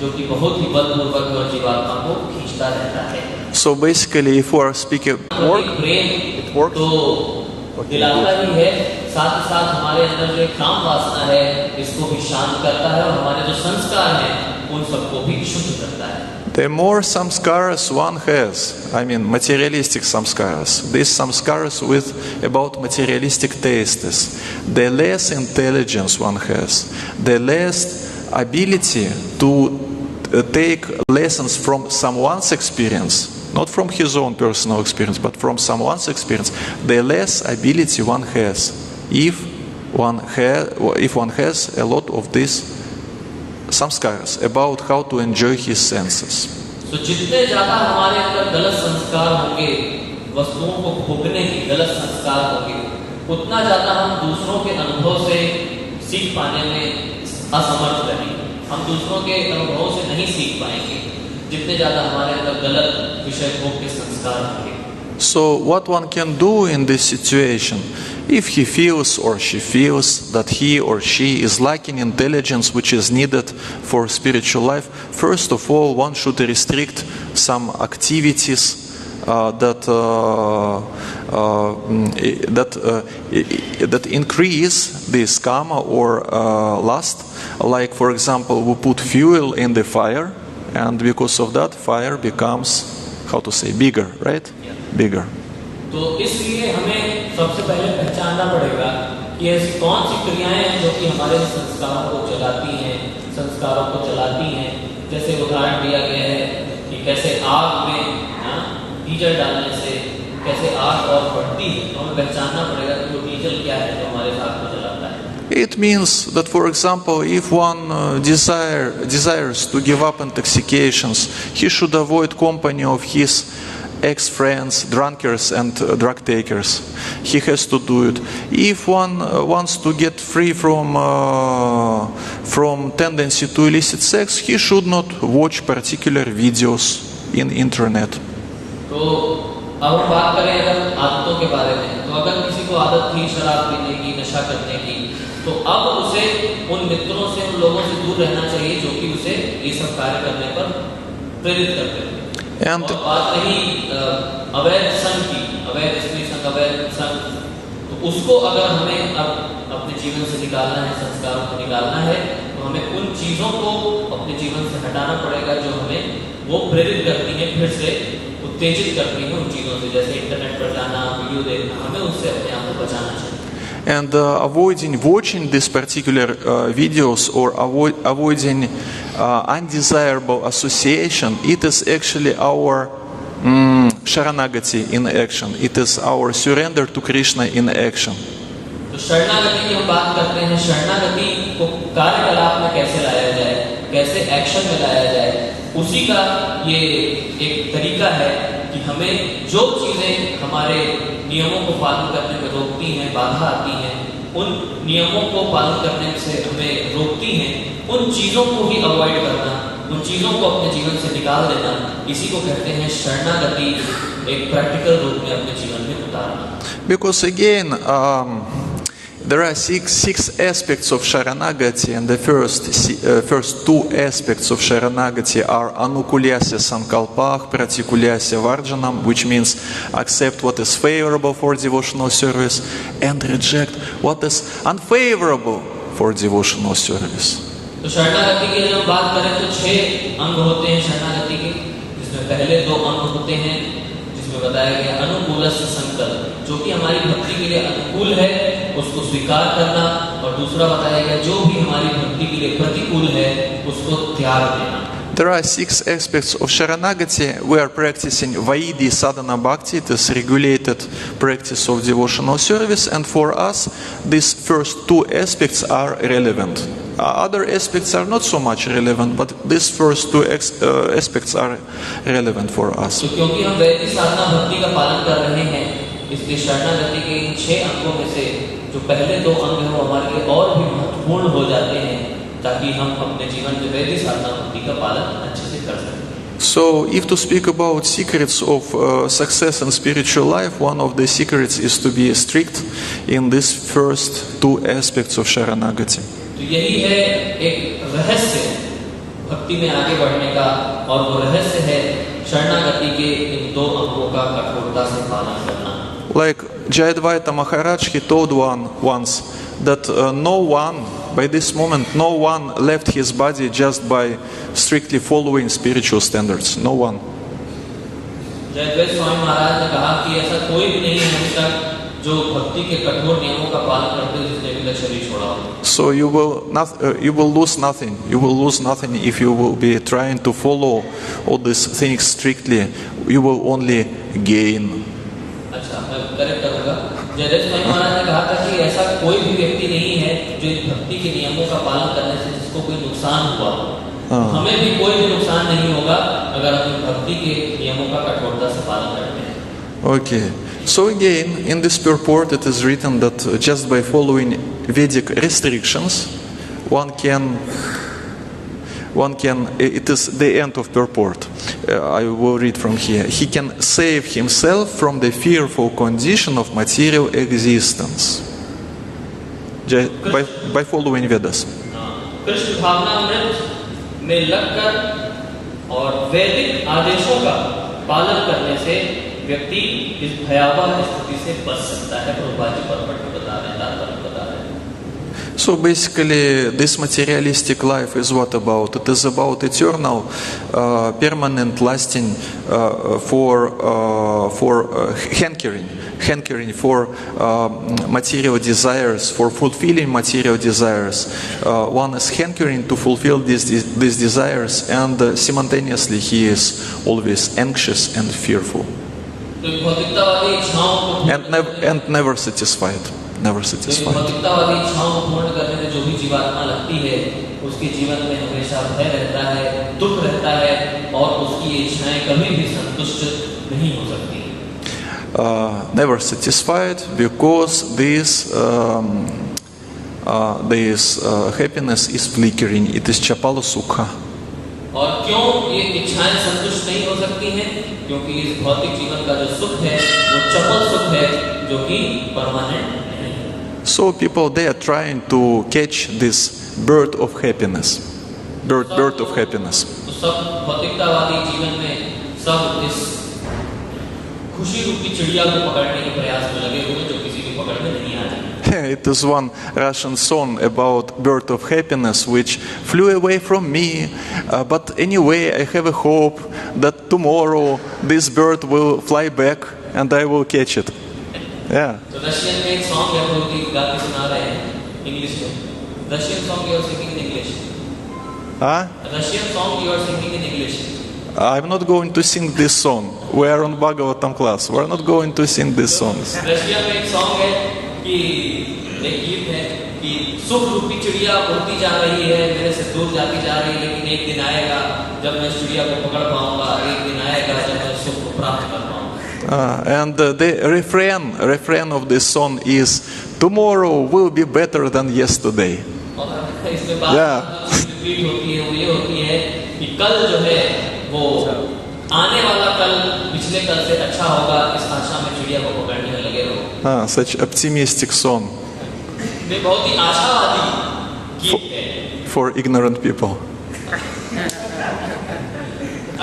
जो कि बहुत ही बलपूर्वक और जीवात्मा को खींचता रहता है। So basically, if we are speaking it works, तो दिलाता ही है, साथ ही साथ हमारे अंदर जो एक काम वासना है इसको भी शांत करता है, और हमारे जो संस्कार हैं उन सबको भी शुद्ध करता है। The more samskaras one has, I mean materialistic samskaras, these samskaras with about materialistic tastes, the less intelligence one has, the less ability to take lessons from someone's experience, not from his own personal experience, but from someone's experience, the less ability one has if one has a lot of these samskaras about how to enjoy his senses. तो जितने ज्यादा हमारे अंदर गलत संस्कार होंगे, वस्तुओं को भोगने के गलत संस्कार होंगे, उतना ज्यादा हम दूसरों के अनुभव से सीख पाने में असमर्थ रहेंगे। हम दूसरों के अनुभव से नहीं सीख पाएंगे जितने ज्यादा हमारे अंदर गलत विषय भोग के संस्कार होंगे। So what one can do in this situation, if he feels or she feels that he or she is lacking intelligence which is needed for spiritual life, first of all one should restrict some activities that increase this karma or lust. Like for example, we put fuel in the fire, and because of that fire becomes, how to say, bigger, right? Bigger. तो इसलिए हमें सबसे पहले पहचानना पड़ेगा कि ऐसी कौन सी क्रियाएं हैं जो कि हमारे संस्कारों को चलाती हैं। जैसे उदाहरण दिया गया है कि कैसे आग में डीजल डालने से कैसे आग और बढ़ती है, तो हमें पहचानना पड़ेगा कि वो डीजल क्या है जो हमारे साथ को चलाता है। It means that, for example, if one desires to give up intoxications, he should avoid company of his ex-friends, drunkards and drug takers. He has to do it. If one wants to get free from tendency to illicit sex, he should not watch particular videos in internet. तो अब हम बात करें अगर आदतों के बारे में, तो अगर किसी को आदत थी शराब पीने की, नशा करने की, तो अब उसे उन मित्रों से, उन लोगों से दूर रहना चाहिए जो कि उसे ये सब कार्य करने पर प्रेरित करते हैं। और बात रही अवैध संग की, अवैध स्त्री संग, अवैध संग, तो उसको अगर हमें अब अपने जीवन से निकालना है, संस्कारों को निकालना है, तो हमें उन चीजों को अपने जीवन से हटाना पड़ेगा जो हमें वो प्रेरित करती हैं, फिर से उत्तेजित करती हैं उन चीजों से, जैसे इंटरनेट पर जाना, वीडियो देखना, हमें उससे अपने आप को बचाना चाहिए। And avoiding watching these particular videos or avoiding undesirable association, it is actually our Sharanagati in action. It is our surrender to Krishna in action. तो शरणागति की हम बात करते हैं, शरणागति को कार्यकलाप में कैसे लाया जाए, कैसे एक्शन में लाया जाए, उसी का ये एक तरीका है कि हमें जो चीजें हमारे नियमों को पालन करने में रोकती हैं, बाधा आती हैं, उन नियमों को पालन करने से हमें रोकती हैं, उन चीजों को ही अवॉइड करना, उन चीजों को अपने जीवन से निकाल देना, इसी को कहते हैं शरणागति, एक प्रैक्टिकल रूप में अपने जीवन में उतारना। Because again, there are six aspects of Sharanagati, and the first two aspects of Sharanagati are Anukulyasya Sankalpah, Pratikulyasya Varjanam, which means accept what is favorable for devotional service and reject what is unfavorable for devotional service. तो शरणागति की जब बात करें तो 6 अंग होते हैं शरणागति के, जिसमें पहले 2 अंग होते हैं जिसमें बताया गया अनुकूलस्य संकल्प, जो कि हमारी भक्ति के लिए अनुकूल है उसको स्वीकार करना, और दूसरा बताया गया जो भी हमारी भक्ति के लिए प्रतिकूल है उसको त्याग देना। There are 6 aspects of Sharanagati. We are practicing Vaidhi Sadhana Bhakti, it is regulated practice of devotional service, and for us these first 2 aspects are relevant. Other aspects are not so much relevant, but these first 2 aspects are relevant for us. तो क्योंकि हम वैदिक साधना भक्ति का पालन कर रहे हैं, इसलिए शरणागति के इन 6 अंगों में से जो पहले 2 अंग हैं वो हमारे लिए और भी महत्वपूर्ण हो जाते हैं, ताकि हम अपने जीवन में वैदिक साधना भक्ति का पालन अच्छे से कर सकें। So, if to speak about secrets of success in spiritual life, one of the secrets is to be strict in these first 2 aspects of Sharanagati. तो यही है एक रहस्य भक्ति में आगे बढ़ने का, और वो रहस्य है शरणागति के इन 2 अंगों का कठोरता से पालन करना। Like Jayadvaita Maharaj, he told once that by this moment, no one left his body just by strictly following spiritual standards. No one. जयद्वैत Swami Maharaj ने कहा कि ऐसा कोई भी नहीं है अभी तक जो भक्ति के कठोर नियमों का पालन करते हुए जिसने अभी तक शरीर छोड़ा हो। So you will lose nothing. You will lose nothing if you will be trying to follow all these things strictly. You will only gain. अच्छा, मैं करेक्ट करूँगा। जयद्वैत स्वामी महाराज ने कहा था कि ऐसा कोई भी व्यक्ति नहीं है जो इन भक्ति के नियमों का पालन करने से जिसको कोई नुकसान हुआ हो। हमें भी कोई भी नुकसान नहीं होगा अगर हम भक्ति के नियमों का कठोरता से पालन करते हैं। Okay. So again, in this purport, it is written that just by following Vedic restrictions, one can. It is the end of purport. I will read from here. He can save himself from the fearful condition of material existence by following Vedas. Krishna भावनामृत में लगकर और वैदिक आदेशों का पालन करने से व्यक्ति इस भयावह स्थिति से बच सकता है। प्रभुपाद जी परपट में बता रहे हैं, तात्पर्य बता रहे हैं। So basically, this materialistic life is what about? It is about eternal, permanent, lasting, for hankering for material desires, for fulfilling material desires. One is hankering to fulfill these desires, and simultaneously he is always anxious and fearful, and never satisfied. never क्योंकि satisfied. भौतिकतावादी इच्छाओं को पूर्ण करने में जो भी जीवात्मा लगती है, उसके जीवन में हमेशा भय रहता है, दुख रहता है, और उसकी इच्छाएं कभी भी संतुष्ट नहीं हो सकती. Never satisfied because this happiness is flickering. It is chapala sukha. और क्यों ये इच्छाएं संतुष्ट नहीं हो सकती हैं? क्योंकि इस भौतिक जीवन का जो सुख है वो चपल सुख है, जो कि परमानेंट नहीं है. So people, they are trying to catch this bird of happiness. Bird of happiness. तो सब भौतिकतावादी जीवन में सब इस खुशी रूपी चिड़िया को पकड़ने के प्रयास में लगे हुए, जो किसी भी पकड़ में नहीं आ रही. It is one Russian song about bird of happiness which flew away from me, but anyway I have a hope that tomorrow this bird will fly back and I will catch it. Yeah. तो Russian में एक song है, वो भी गा के सुना रहे हैं इंग्लिश में. Russian song you are singing in English. Russian song you are singing in English. I'm not going to sing this song. We are on Bhagavatam class. We are not going to sing these songs. Russia में एक song है कि एक गीत है कि सुख रूपी चिड़िया उड़ती जा रही है, मेरे से दूर जाती जा रही है, लेकिन एक दिन आएगा जब मैं इस चिड़िया को पकड़ पाऊंगा, एक दिन आएगा जब मैं सुख को प्राप्त कर पाऊंगा. And the refrain of this song is, tomorrow will be better than yesterday. और इसमें बात रिपीट होती है, वो ये होती है कि कल जो है वो आने वाला कल पिछले कल से अच्छा होगा, इस आशा में चिड़िया को पकड़ने में लगे रहो. Such optimistic song ये बहुत ही आशावादी गीत है for ignorant people.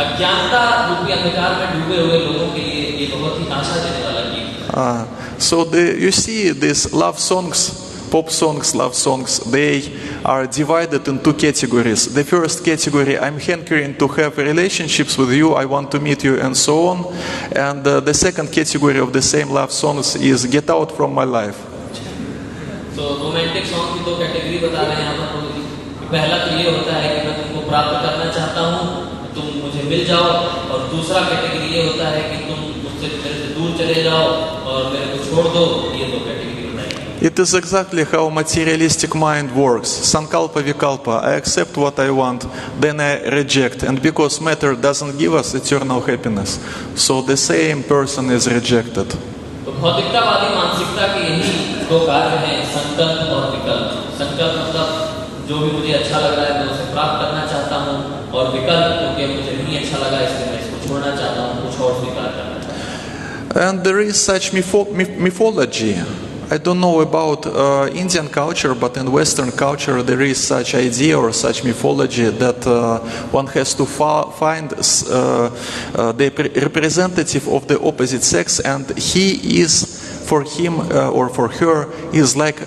अज्ञानता रूपी अंधकार में डूबे हुए लोगों के लिए ये बहुत ही आशा देने वाला गीत है. So you see these love songs, pop songs, love songs, they are divided in two categories. The first category, I'm hankering to have relationships with you, I want to meet you and so on. And the second category of the same love songs is get out from my life. तो romantic song की दो category बता रहे हैं यहाँ पर. पहला तो ये होता है कि मैं तुमको प्राप्त करना चाहता हूँ, तुम मुझे मिल जाओ, और दूसरा कैटेगरी ये होता है कि तुम मुझसे मेरे से दूर चले जाओ और मेरे को छोड़ दो. ये दो कैटेगरी बताई. It is exactly how materialistic mind works. Sankalpa vikalpa. I accept what I want, then I reject. And because matter doesn't give us eternal happiness, so the same person is rejected. तो भौतिकतावादी मानसिकता के यही दो कार्य हैं, संकल्प और विकल्प. संकल्प मतलब जो भी मुझे अच्छा लग रहा है मैं उसे प्राप्त करना चाहता हूँ, और विकल्प क्योंकि मुझे नहीं अच्छा लगा इसलिए मैं इसको छोड़ना चाहता हूँ, कुछ और स्वीकार करना चाहता हूँ. And there is such mythology. I don't know about Indian culture, but in Western culture there is such idea or such mythology that one has to find the representative of the opposite sex, and he is, for him or for her, is like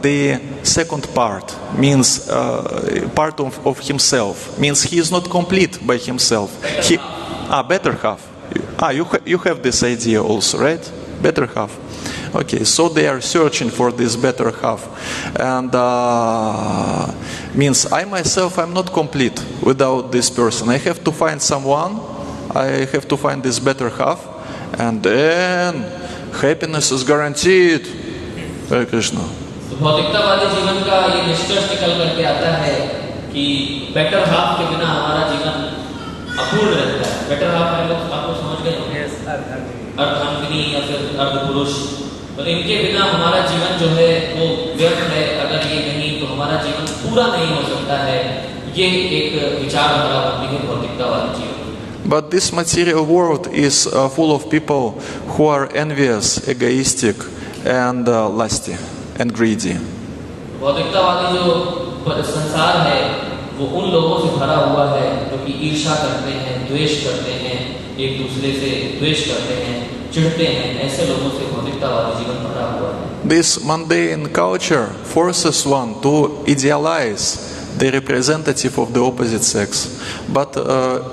the second part, means part of himself, means he is not complete by himself. Better half. You have this idea also, right? Better half. Okay, so they are searching for this better half, and means I myself, I'm not complete without this person. I have to find someone, I have to find this better half, and then happiness is guaranteed. Hare Krishna. भौतिकतावादी जीवन का ये निष्कर्ष निकल करके आता है कि better half के बिना हमारा जीवन अपूर्ण रहता है. बेटर हाफ है लोग आपको समझ गए होंगे, अर्धांगिनी या फिर अर्धपुरुष. तो इनके बिना हमारा जीवन जो है वो व्यर्थ है. अगर ये नहीं तो हमारा जीवन पूरा नहीं हो सकता है. ये एक विचारधारा होती है भौतिकतावादी जीवन. But this material world is full of people who are envious, egoistic, and lusty and greedy. भौतिकतावादी जो संसार है वो उन लोगों से भरा हुआ है जो कि ईर्ष्या करते हैं, द्वेष करते हैं, एक दूसरे से द्वेष करते हैं, चिढ़ते हैं. ऐसे लोगों से भौतिकतावादी जीवन भरा हुआ है. This mundane culture forces one to idealize the representative of the opposite sex. But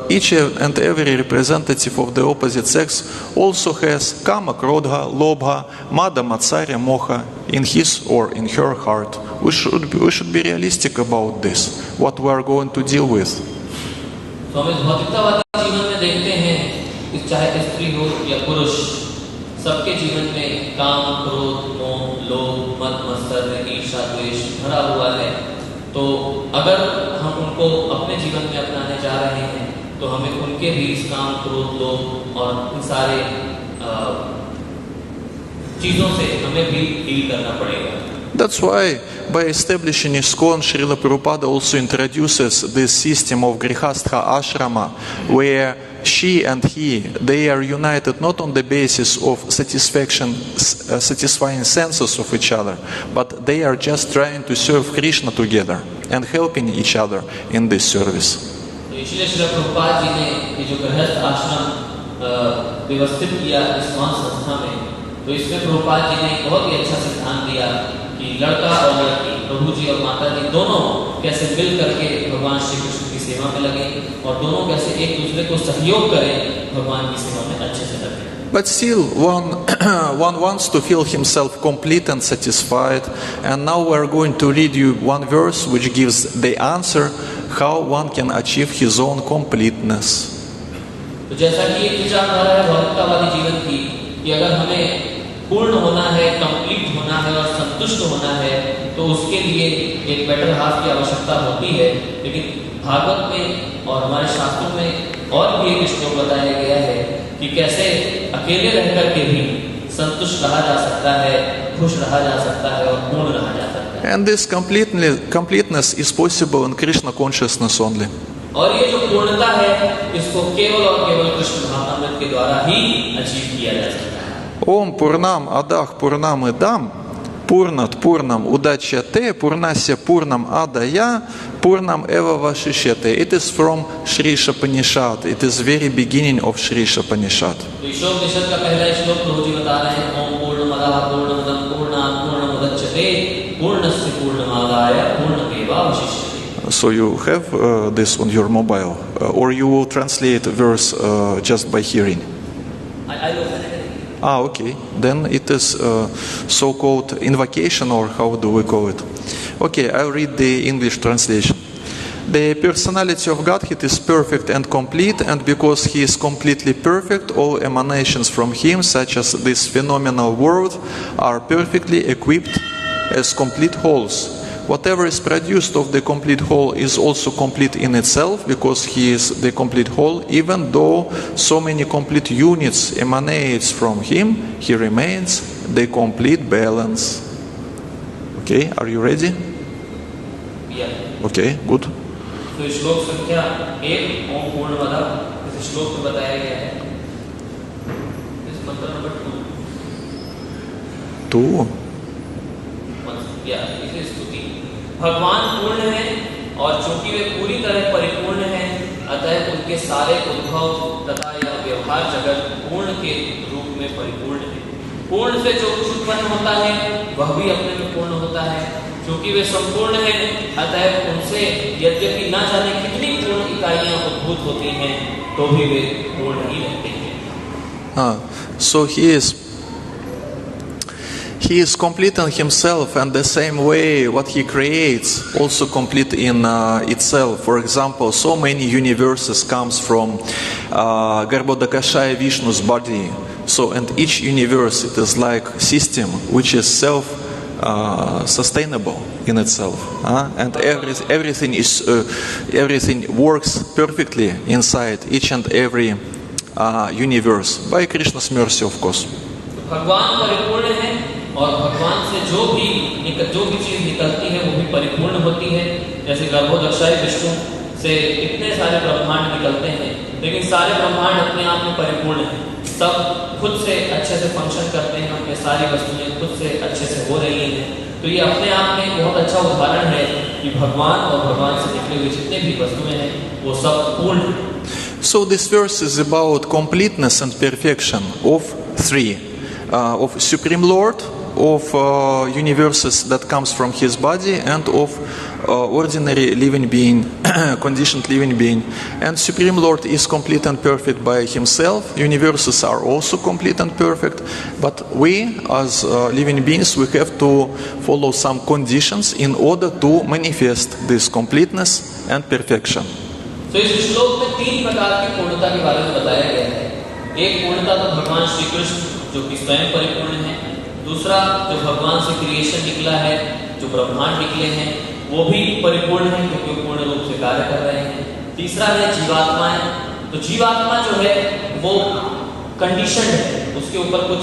each and every representative of the opposite sex also has kama, krodha, lobha, mada, matsarya, moha in his or in her heart. We should be realistic about this, what we are going to deal with. तो हम इस भौतिकतावादी जीवन में देखते हैं कि चाहे स्त्री हो या पुरुष, सबके जीवन में काम, क्रोध, मोह, लोभ, मद, मत्सर्य, ईर्ष्या, द्वेष भरा हुआ है। तो अगर हम उनको अपने जीवन में अपनाने जा रहे हैं तो हमें उनके भी इस काम, क्रोध, लोभ और इन सारे चीजों से हमें भी डील करना पड़ेगा। That's why by establishing ISKCON, Srila Prabhupada also introduces this system of Grihastha Ashrama, where she and he, they are united not on the basis of satisfying senses of each other, but they are just trying to serve Krishna together and helping each other in this service. इसलिए श्रील प्रभुपाद जी ने ये जो गृहस्थ आश्रम व्यवस्थित किया ISKCON संस्था में, तो इसमें प्रभुपाद जी ने बहुत ही अच्छा सिद्धांत दिया कि लड़का और लड़की, प्रभु जी और माता जी दोनों कैसे मिल करके भगवान श्री कृष्ण की सेवा में लगे और दोनों कैसे एक दूसरे को सहयोग करें भगवान की सेवा में अच्छे से लगे। But still, one wants to feel himself complete and satisfied. And now we are going to read you one verse which gives the answer how one can achieve his own completeness. तो जैसा कि एक विचारधारा है भौतिकतावादी जीवन की कि अगर हमें पूर्ण होना है, कंप्लीट होना है और संतुष्ट होना है तो उसके लिए एक बेटर हाफ की आवश्यकता होती है। लेकिन भागवत में और हमारे शास्त्रों में और भी एक श्लोक बताया गया है कि कैसे अकेले रहकर के भी संतुष्ट रहा जा सकता है, खुश रहा जा सकता है और पूर्ण रहा जा सकता है। And this completeness is possible in Krishna consciousness only. और ये जो पूर्णता है इसको केवल और केवल कृष्ण भावामृत के द्वारा ही अचीव किया जा सकता है। Om Purnam Adach Purnam Idam Purnat Purnam Udachyate Purnasya Purnam Adaya Purnam Eva Vashishyate. It is from Shri Upanishad. It is very beginning of Shri Upanishad. तो ईशोपनिषद का पहला श्लोक प्रभु जी बता रहे हैं ओम पूर्णमदः पूर्णमिदं पूर्णात् पूर्णमुदच्यते पूर्णस्य पूर्णमादाय पूर्णमेवावशिष्यते. So you have this on your mobile, or you will translate the verse just by hearing. I open it. Okay. Then it is so-called invocation, or how do we call it? Okay, I'll read the English translation. The personality of Godhead is perfect and complete, and because He is completely perfect, all emanations from Him, such as this phenomenal world, are perfectly equipped as complete wholes. Whatever is produced of the complete whole is also complete in itself, because He is the complete whole. Even though so many complete units emanates from Him, He remains the complete balance. Okay, are you ready? Yeah. Okay, good. तो श्लोक संख्या 1 ओम पूर्णमदः इस श्लोक में बताया गया है। इस मंत्र नंबर 2 या इसे स्तुति। भगवान पूर्ण है और चूंकि वे पूरी तरह परिपूर्ण हैं, अतः उनके सारे उद्भव तथा यह व्यवहार जगत पूर्ण के रूप में परिपूर्ण है। पूर्ण से जो कुछ उत्पन्न होता है वह भी अपने में पूर्ण होता है। क्योंकि वे संपूर्ण हैं, अतः उनसे यद्यपि न जाने कितनी पूर्ण इकाइयां उद्भूत होती हैं तो भी वे पूर्ण ही रहते हैं। So he is complete in himself, and the same way what he creates also complete in itself. For example, so many universes comes from Garbhodakashaya Vishnu's body. So, and each universe, it is like system which is sustainable in itself, and everything works perfectly inside each and every universe by Krishna's mercy, of course. भगवान परिपूर्ण है और भगवान से जो भी चीज निकलती है वो भी परिपूर्ण होती है। जैसे गर्भोदक्षाय विष्णु से इतने सारे ब्रह्मांड निकलते हैं, लेकिन सारे ब्रह्मांड अपने आप में परिपूर्ण हैं। सब खुद से अच्छे से फंक्शन करते हैं, अपने सारी वस्तुएं खुद से अच्छे से हो रही हैं। तो ये अपने आप में बहुत अच्छा उदाहरण है कि भगवान और भगवान से निकले हुए जितने भी वस्तुएं हैं वो सब पूर्ण हैं। So this verse is about completeness and perfection of three, of Supreme Lord, of universes that comes from His body, and of ordinary living being, conditioned living being. And Supreme Lord is complete and perfect by Himself. Universes are also complete and perfect, but we as living beings, we have to follow some conditions in order to manifest this completeness and perfection. तो इस श्लोक में 3 प्रकार की पूर्णता के बारे में बताया गया है। एक पूर्णता तो भगवान श्री कृष्ण जो कि स्वयं परिपूर्ण है, दूसरा जो भगवान से क्रिएशन निकला है, जो ब्रह्मांड निकले हैं, वो भी परिपूर्ण है क्योंकि पूर्ण रूप से कार्य कर रहे हैं। तीसरा है जीवात्माएं। तो जीवात्मा जो है वो कंडीशन है, उसके ऊपर कुछ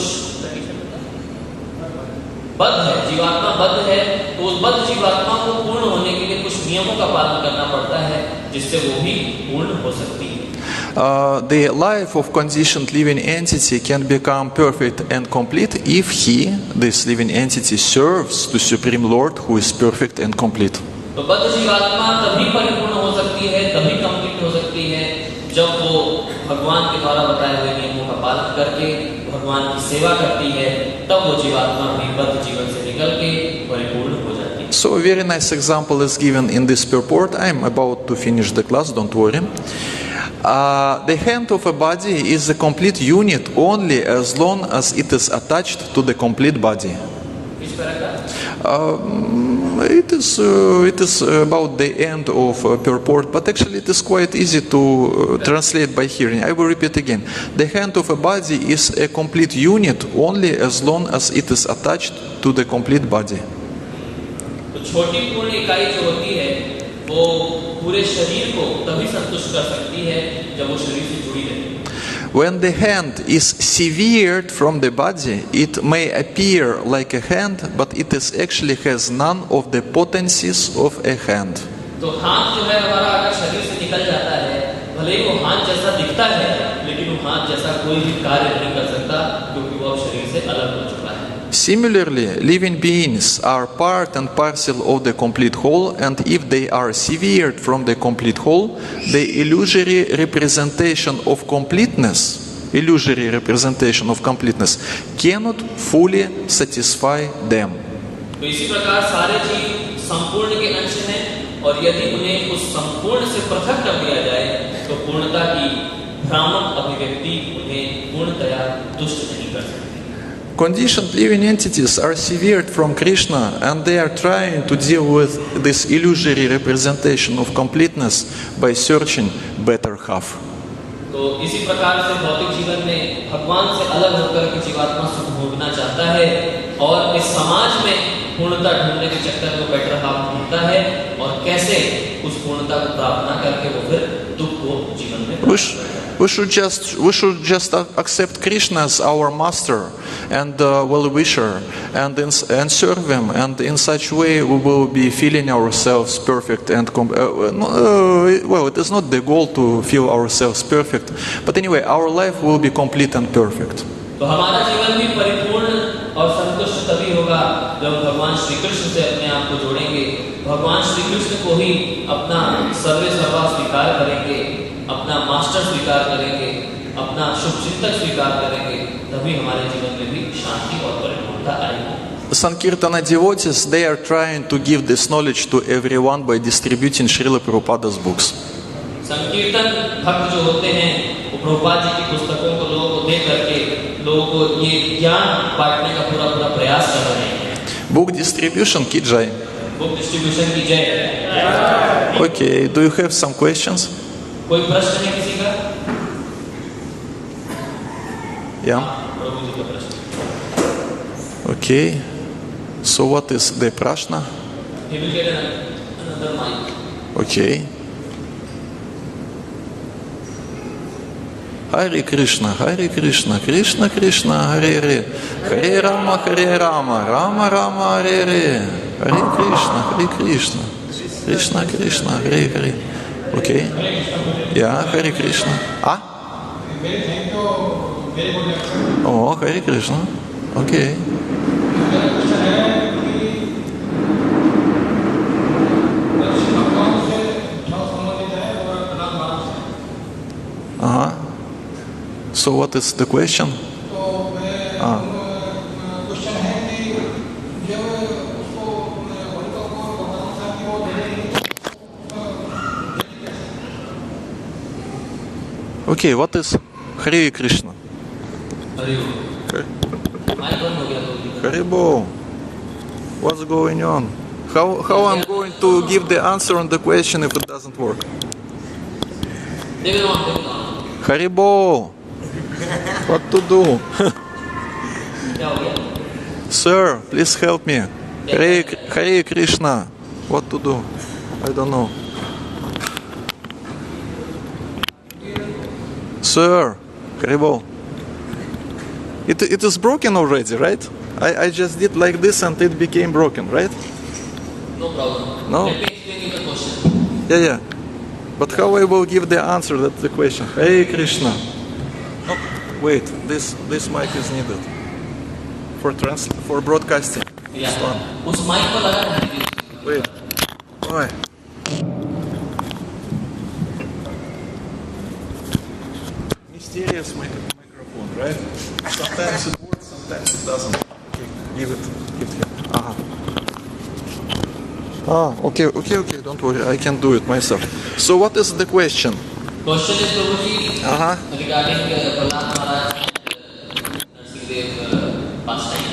बद्ध है, जीवात्मा बद्ध है, तो उस बद्ध जीवात्मा को पूर्ण होने के लिए कुछ नियमों का पालन करना पड़ता है, जिससे वो भी पूर्ण हो सकती है। The life of conditioned living entity can become perfect and complete if this living entity, serves the Supreme Lord who is perfect and complete. तो बद्ध जीवात्मा तभी परिपूर्ण हो सकती है, तभी कंप्लीट हो सकती है, जब वो भगवान के द्वारा बताए हुए नियमों का पालन करके भगवान की सेवा करती है, तब वो जीवात्मा भी बद्ध जीवन से निकल के परिपूर्ण हो जाती है। So a very nice example is given in this purport. I am about to finish the class, don't worry. The hand of a body is a complete unit only as long as it is attached to the complete body. It is about the end of purport, but actually it is quite easy to translate by hearing. I will repeat again. The hand of a body is a complete unit only as long as it is attached to the complete body. तो छोटी पूर्ण इकाई जो होती है वो पूरे शरीर को तभी संतुष्ट कर सकती है जब वो शरीर से जुड़ी रहे। When the hand is severed from the body, it may appear like a hand, but it is actually has none of the potencies of a hand. तो हाथ जो है हमारा अगर शरीर से निकल जाता है, भले ही वो हाथ जैसा दिखता है, लेकिन वो हाथ जैसा कोई भी कार्य नहीं कर सकता क्योंकि वो अब शरीर से अलग हो चुका है। Similarly, living beings are part and parcel of the complete whole, and if they are severed from the complete whole, the illusory representation of completeness cannot fully satisfy them. तो इसी प्रकार सारे जीव संपूर्ण के अंश हैं, और यदि उन्हें उस संपूर्ण से पृथक कर दिया जाए, तो पूर्णता की भ्रामक अभिव्यक्ति उन्हें पूर्णतया तुष्ट नहीं कर सकती। Conditioned living entities are severed from Krishna, and they are trying to deal with this illusory representation of completeness by searching better half. तो इसी प्रकार से भौतिक जीवन में भगवान से अलग होकर के जीवात्मा सुख भोगना चाहता है, और इस समाज में पूर्णता ढूंढने के चक्कर में बेटर हाफ ढूंढता है, और कैसे उस पूर्णता को प्राप्त न करके वो फिर दुख को जीवन में We should just accept Krishna as our master and well-wisher and serve him, and in such way we will be feeling ourselves perfect and well, it is not the goal to feel ourselves perfect, but anyway our life will be complete and perfect. तो हमारा जीवन भी परिपूर्ण और संतुष्ट तभी होगा जब भगवान श्री कृष्ण से अपने आप को जोड़ेंगे, भगवान श्री कृष्ण को ही अपना सर्वा स्वीकार करेंगे, अपना मास्टर स्वीकार करेंगे, अपना शुभ चिंतक स्वीकार करेंगे, तभी हमारे जीवन में भी शांति और परिपूर्णता आएगी। Sankirtana devotees, they are trying to give this knowledge to everyone by distributing Srila Prabhupada's books. संकीर्तन भक्त जो होते हैं वो प्रभुपाद जी की पुस्तकों को लोगों को दे करके लोगों को ये ज्ञान बांटने का पूरा प्रयास कर रहे हैं। Book distribution की जय। बुक डिस्ट्रीब्यूशन की जय। Okay, do you have some questions? कोई प्रश्न है किसी का? Yeah. प्रभु जी का प्रश्न। Okay. So what is the prashna? He will get another mic. Okay. Hare Krishna, Krishna Krishna, Hare Hare, Hare Rama, Rama Rama, Hare Hare, Hare Krishna, Krishna Krishna, Hare Hare. Okay. Yeah, Hare Krishna. Ah? Oh, Hare Krishna. Okay. So what is the question? Okay, what is Hare Krishna? Haribo. What's going on? How I'm going to give the answer on the question if it doesn't work? Haribo. What to do? क्या हो गया? Sir, please help me. Hare Krishna. What to do? I don't know. Sir, Haribol. It is broken already, right? I just did like this and it became broken, right? No problem. No? Let me explain you the question. Yeah. But how I will give the answer? That's the question. Hare Krishna. Oh, wait, this mic is needed for broadcasting. Yeah. This one. उस mic को लगा है. Wait. Why? Mysterious microphone, right? Sometimes it works, sometimes it doesn't. Okay, give it here. Okay, don't worry, I can do it myself. So what is the question? Question is Prabhuji regarding Prahlad Maharaj and Nrsimhadev pastime.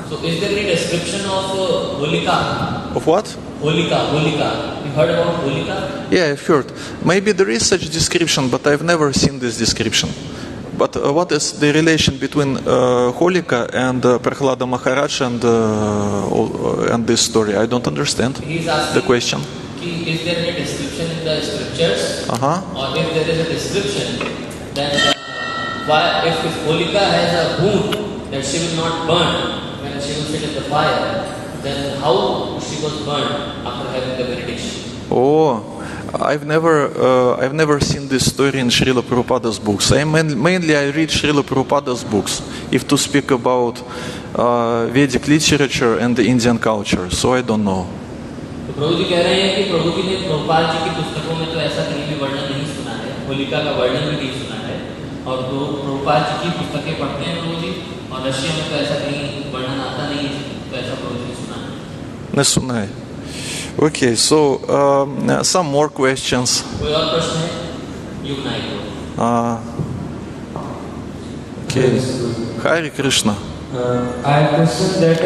So is there any description of Holika? Of what? Holika. You heard about Holika? Yeah, I've heard. Maybe there is such description, but I've never seen this description. But what is the relation between Holika and Prahlada Maharaj and this story? I don't understand the question. Is there any description in the scriptures? Or if there is a description, then why, if Holika has a boon that she will not burn when she will sit in the fire, then how she was burned after having the benediction? I've never seen this story in Srila Prabhupada's books. Mainly I read Srila Prabhupada's books, if to speak about Vedic literature and the Indian culture. So I don't know. तो प्रभु जी कह रहे हैं कि प्रभु जी ने प्रभुपाद जी की पुस्तकों में तो ऐसा कहीं भी वर्णन नहीं सुना है, होलिका का वर्णन भी नहीं सुना है, और प्रभुपाद जी की पुस्तकें पढ़ते हैं प्रभु जी, और रशिया में तो ऐसा कहीं वर्णन आता नहीं है, तो ऐसा प्रभु जी सुना है. नहीं सुना है. Okay, so some more questions. कोई और प्रश्न है? Okay. Hare Krishna. I have a question that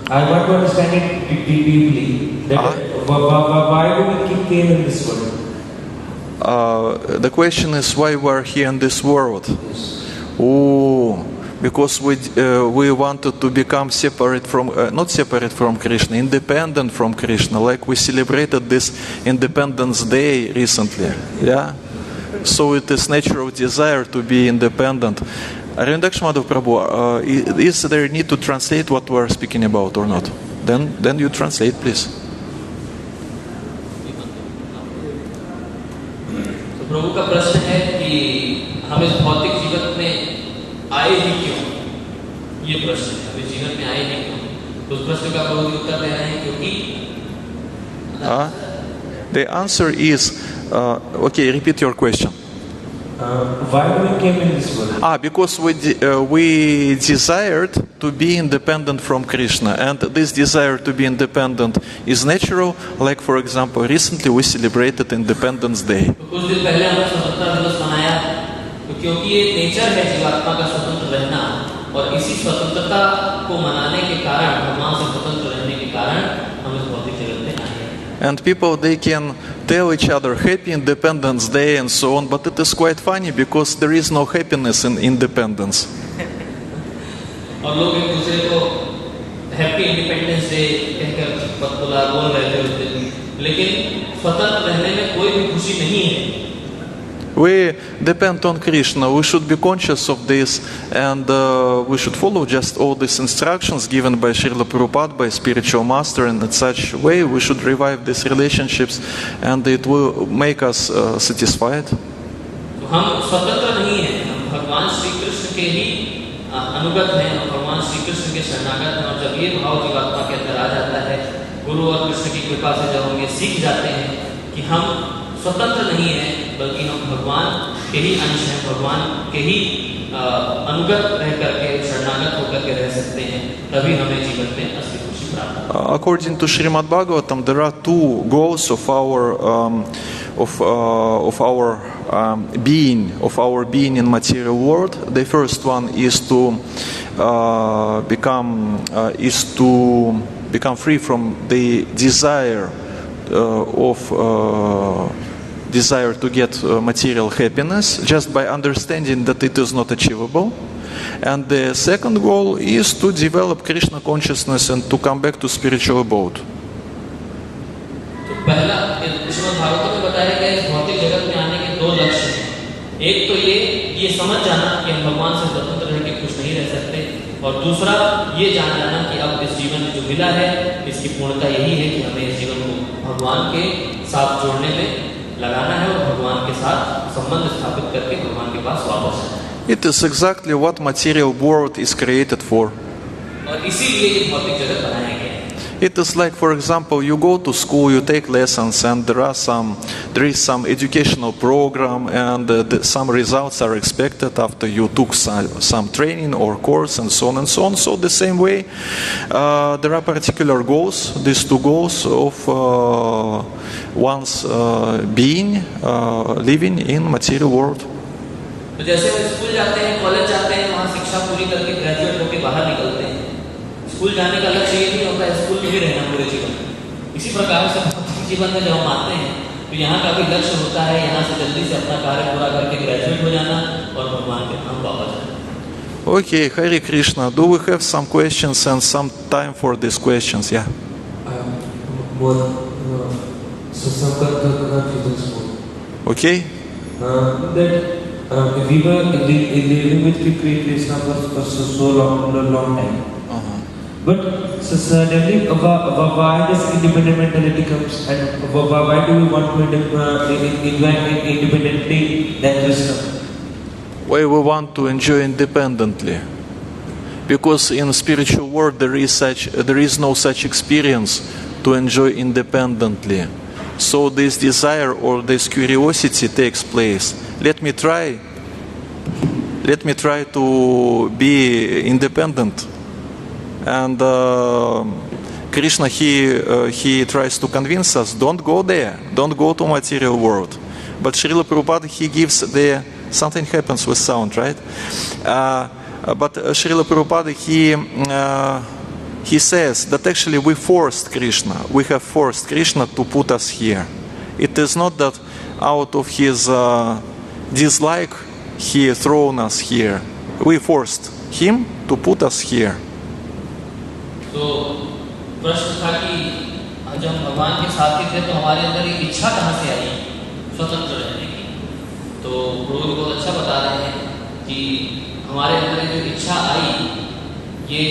I want to understand it deeply. Why do we came in this world? The question is why we are here in this world. Because we wanted to become separate from, not separate from Krishna, independent from Krishna. Like we celebrated this Independence Day recently. Yeah. So it is natural desire to be independent. Arindakshmadov Prabhu, is there need to translate what we are speaking about or not? Then you translate, please. तो प्रभु का प्रश्न है कि हम इस भौतिक जीवन में आए ही क्यों? ये प्रश्न है, हम इस जीवन में आए ही क्यों? तो उस प्रश्न का प्रभु जी उत्तर दे रहे हैं क्योंकि the answer is okay. Repeat your question. Why we came in this world? Because we desired to be independent from Krishna, and this desire to be independent is natural. Like for example, recently we celebrated Independence Day. कुछ दिन पहले हमने स्वतंत्रता दिवस मनाया, क्योंकि ये nature है जीवात्मा का स्वतंत्र रहना, और इसी स्वतंत्रता को मनाने के कारण, भगवान से स्वतंत्र रहने के कारण हम इस भौतिक जगत में आए हैं. And people, they can tell each other Happy Independence Day and so on, but it is quite funny because there is no happiness in independence. और लोग एक दूसरे को हैप्पी इंडिपेंडेंस डे कहकर पतला बोल रहे थे उस दिन, लेकिन स्वतंत्र रहने में कोई भी खुशी नहीं है. We depend on Krishna. We should be conscious of this, and we should follow just all these instructions given by Srila Prabhupada, by spiritual master, and in such way we should revive these relationships, and it will make us satisfied. तो हम स्वतंत्र नहीं हैं, हम भगवान श्री कृष्ण के ही अनुगत हैं, हम भगवान श्री कृष्ण के शरणागत हैं, और जब ये भाव जीवात्मा के अंदर आ जाता है, गुरु और कृष्ण की कृपा से जब हम ये सीख जाते हैं कि हम स्वतंत्र नहीं है, बल्कि हम भगवान के ही अंश हैं, भगवान के ही अनुगत रह करके, शरणागत होकर के रह सकते हैं, तभी हमें जीवन में असली खुशी प्राप्त होगी. According to Srimad Bhagavatam, there are two goals of our being in material world. The first one is to become free from the desire to get material happiness, just by understanding that it is not achievable. And the second goal is to develop Krishna consciousness and to come back to spiritual abode. तो पहला श्रीमद् भागवत में बताया गया इस भौतिक जगत में आने के दो लक्ष्य हैं। एक तो ये समझ जाना कि हम भगवान से स्वतंत्र रह के खुश नहीं रह सकते, और दूसरा ये जान जाना कि अब इस जीवन में जो मिला है इसकी पूर्णता यही है कि हमें इस जीवन को भगवान के साथ जोड़ने में लगाना है और भगवान के साथ संबंध स्थापित करके भगवान के पास वापस आना है। It is exactly what material world is created for. और इसीलिए ये भौतिक जगत बनाया गया है। It is like, for example, you go to school, you take lessons, and there is some educational program, and some results are expected after you took some training or course, and so on and so on. So the same way, there are particular goals. These two goals of one's being living in material world. तो जैसे हम school जाते हैं, college जाते हैं, वहाँ शिक्षा पूरी करके ग्रेजुएट होकर बाहर निकलते हैं। स्कूल जाने का लक्ष्य ये नहीं होता है स्कूल में ही रहना पूरे जीवन। इसी प्रकार से जीवन में जब हम आते हैं तो यहाँ का भी लक्ष्य होता है यहाँ से जल्दी से अपना कार्य पूरा करके ग्रेजुएट हो जाना और भगवान के धाम वापस आना। Okay, Hare Krishna. Do we have some questions and some time for these questions? Yeah. Okay. That we were living with Krishna for so long time. But suddenly, why this independent mentality comes, and why do we want to enjoy independently than Krishna? Why we want to enjoy independently? Because in spiritual world there is no such experience to enjoy independently. So this desire or this curiosity takes place. Let me try to be independent. And Krishna, he tries to convince us, don't go there, don't go to material world. But Srila Prabhupada, he gives something happens with sound, right? But Srila Prabhupada, he says that actually we forced Krishna, we have forced Krishna to put us here. It is not that out of his dislike he thrown us here. We forced him to put us here. तो प्रश्न था कि जब हम भगवान के साथ ही थे तो हमारे अंदर ये इच्छा कहाँ से आई स्वतंत्र रहने की। तो प्रभु बहुत अच्छा बता रहे हैं कि हमारे अंदर जो इच्छा आई, ये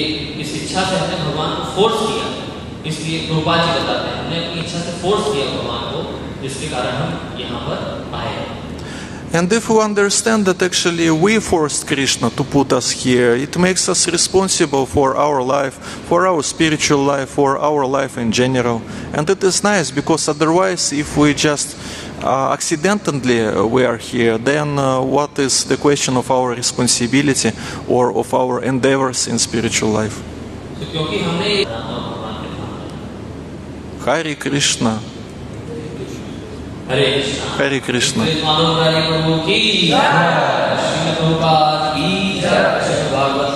इस इच्छा से हमने भगवान को फोर्स किया। इसलिए प्रभुपाद जी बताते हैं हमने अपनी इच्छा से फोर्स किया भगवान को, जिसके कारण हम यहाँ पर आए। And if we understand that actually we forced Krishna to put us here, it makes us responsible for our life, for our spiritual life, for our life in general. And it is nice, because otherwise if we just accidentally we are here, then what is the question of our responsibility or of our endeavors in spiritual life? Hare Krishna. Hare Krishna. Hare Krishna. Prabhu ki jai. Srila Prabhupada ki jai. Bhagavad